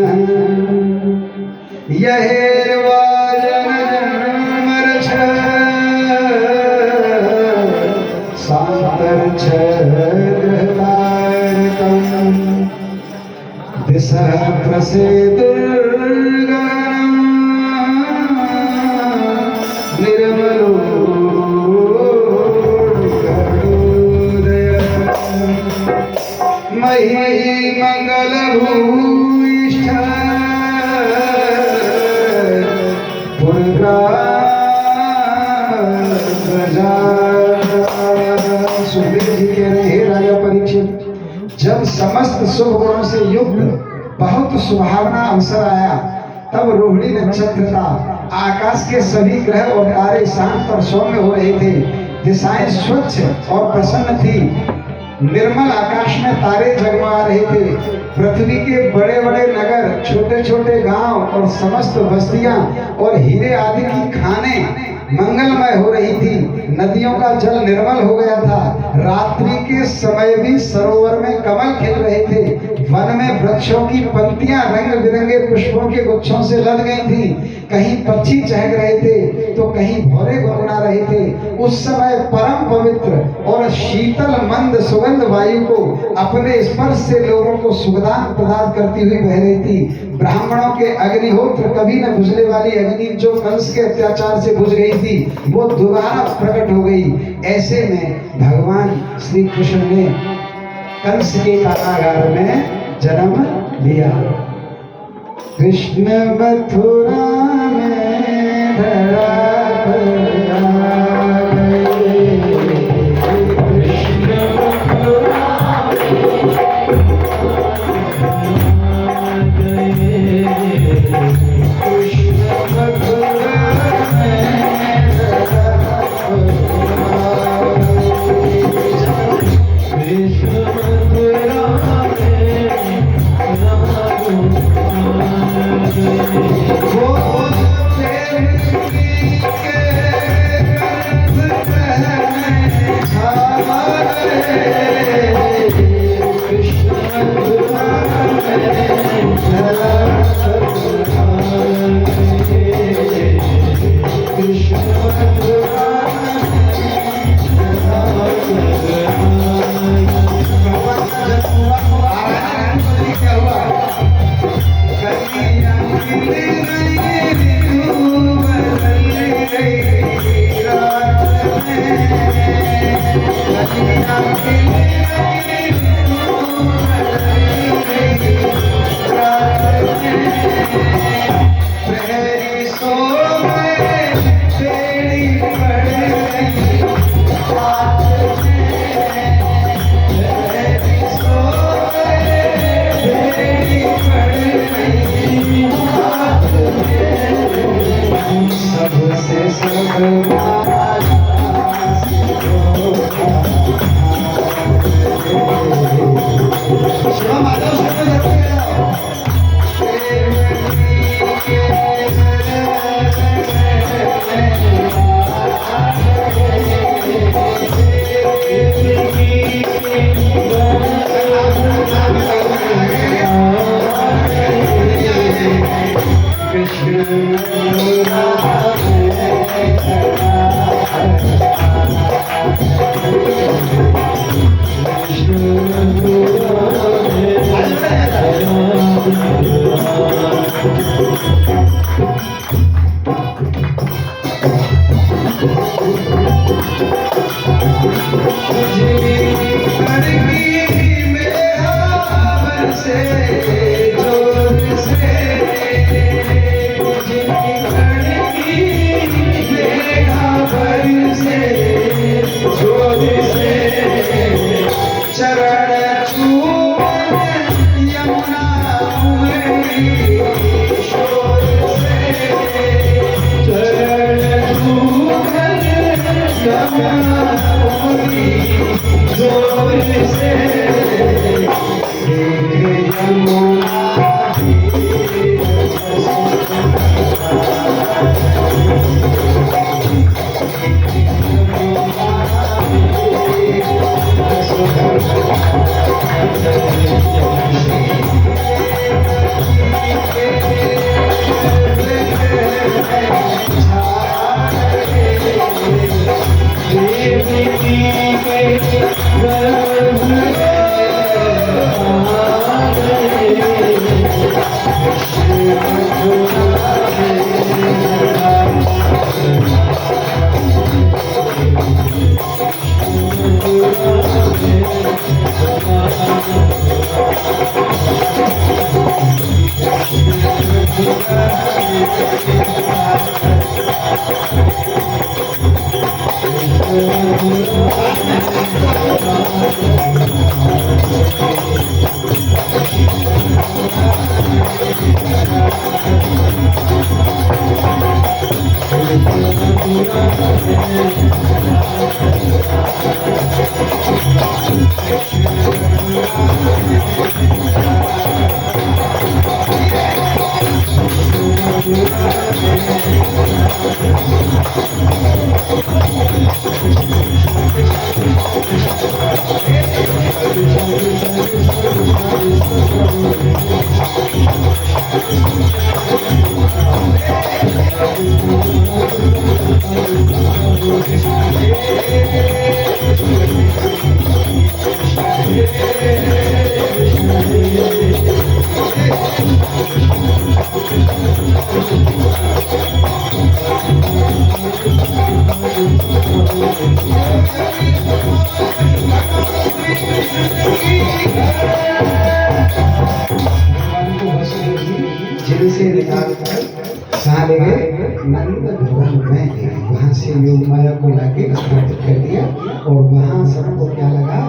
यहेर्वाजन जन्मर्छ सांतर्छ गृहकारकम् दिशः प्रसेदुर्गणम् निर्मलो मही मंगल भूष्ठ सुखदेव जी कह रहे हैं, राजा परीक्षित, जब समस्त शुभ गुणों से युक्त बहुत सुहावना अवसर आया, तब रोहिणी नक्षत्र था, आकाश के सभी ग्रह और तारे शांत और सौम्य हो रहे थे, दिशाएं स्वच्छ और प्रसन्न थी, निर्मल आकाश में तारे जगमगा रहे थे, पृथ्वी के बड़े बड़े नगर, छोटे छोटे गांव और समस्त बस्तियां और हीरे आदि की खानें मंगलमय हो रही थी, नदियों का जल निर्मल हो गया था, रात्रि के समय भी सरोवर में कमल खिल रहे थे, वन में वृक्षों की पंक्तियां रंग बिरंगे पुष्पों के गुच्छों से लद गई थी, कहीं पक्षी चहक रहे थे तो कहीं भौरे गुनगुना रहे थे। उस समय परम पवित्र और शीतल मंद सुगंध वायु को अपने स्पर्श से लोगों को सुखदान प्रदान करती हुई बह रही थी। ब्राह्मणों के अग्निहोत्र कभी न बुझने वाली अग्नि जो कंस के अत्याचार से बुझ गई थी, वो दोबारा प्रकट हो गई। ऐसे में भगवान श्री कृष्ण ने कंस के कारागार में जन्म लिया। कृष्ण मथुरा में धरा पर आ गए। Krishna Mathura Thank you. ले गए नंद भवन में, वहां से योग माया को लाके स्थापित कर दिया और वहां सबको क्या लगा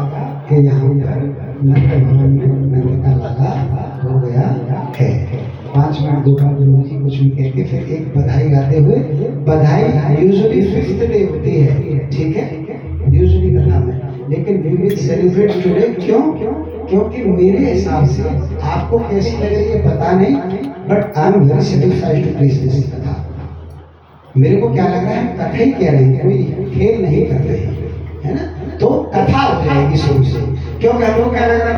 कि यहाँ पर नंद भवन में नंद का लाला हो गया है। 5 मिनट दोपहर गुरु जी कुछ भी कह के फिर एक बधाई गाते हुए, बधाई यूजुअली 5th डे होती है, ठीक है, यूजुअली कथा में, लेकिन वी विल सेलिब्रेट टुडे। क्यों? क्योंकि मेरे हिसाब से आपको कैसी लग रही है पता नहीं, but I am very satisfied to please this कथा। मेरे को क्या लग रहा है, कथा ही कह रहे हैं, कोई खेल नहीं कर रहे हैं, है ना। तो कथा हो जाएगी शुरू से, क्योंकि हम लोग क्या लग रहा है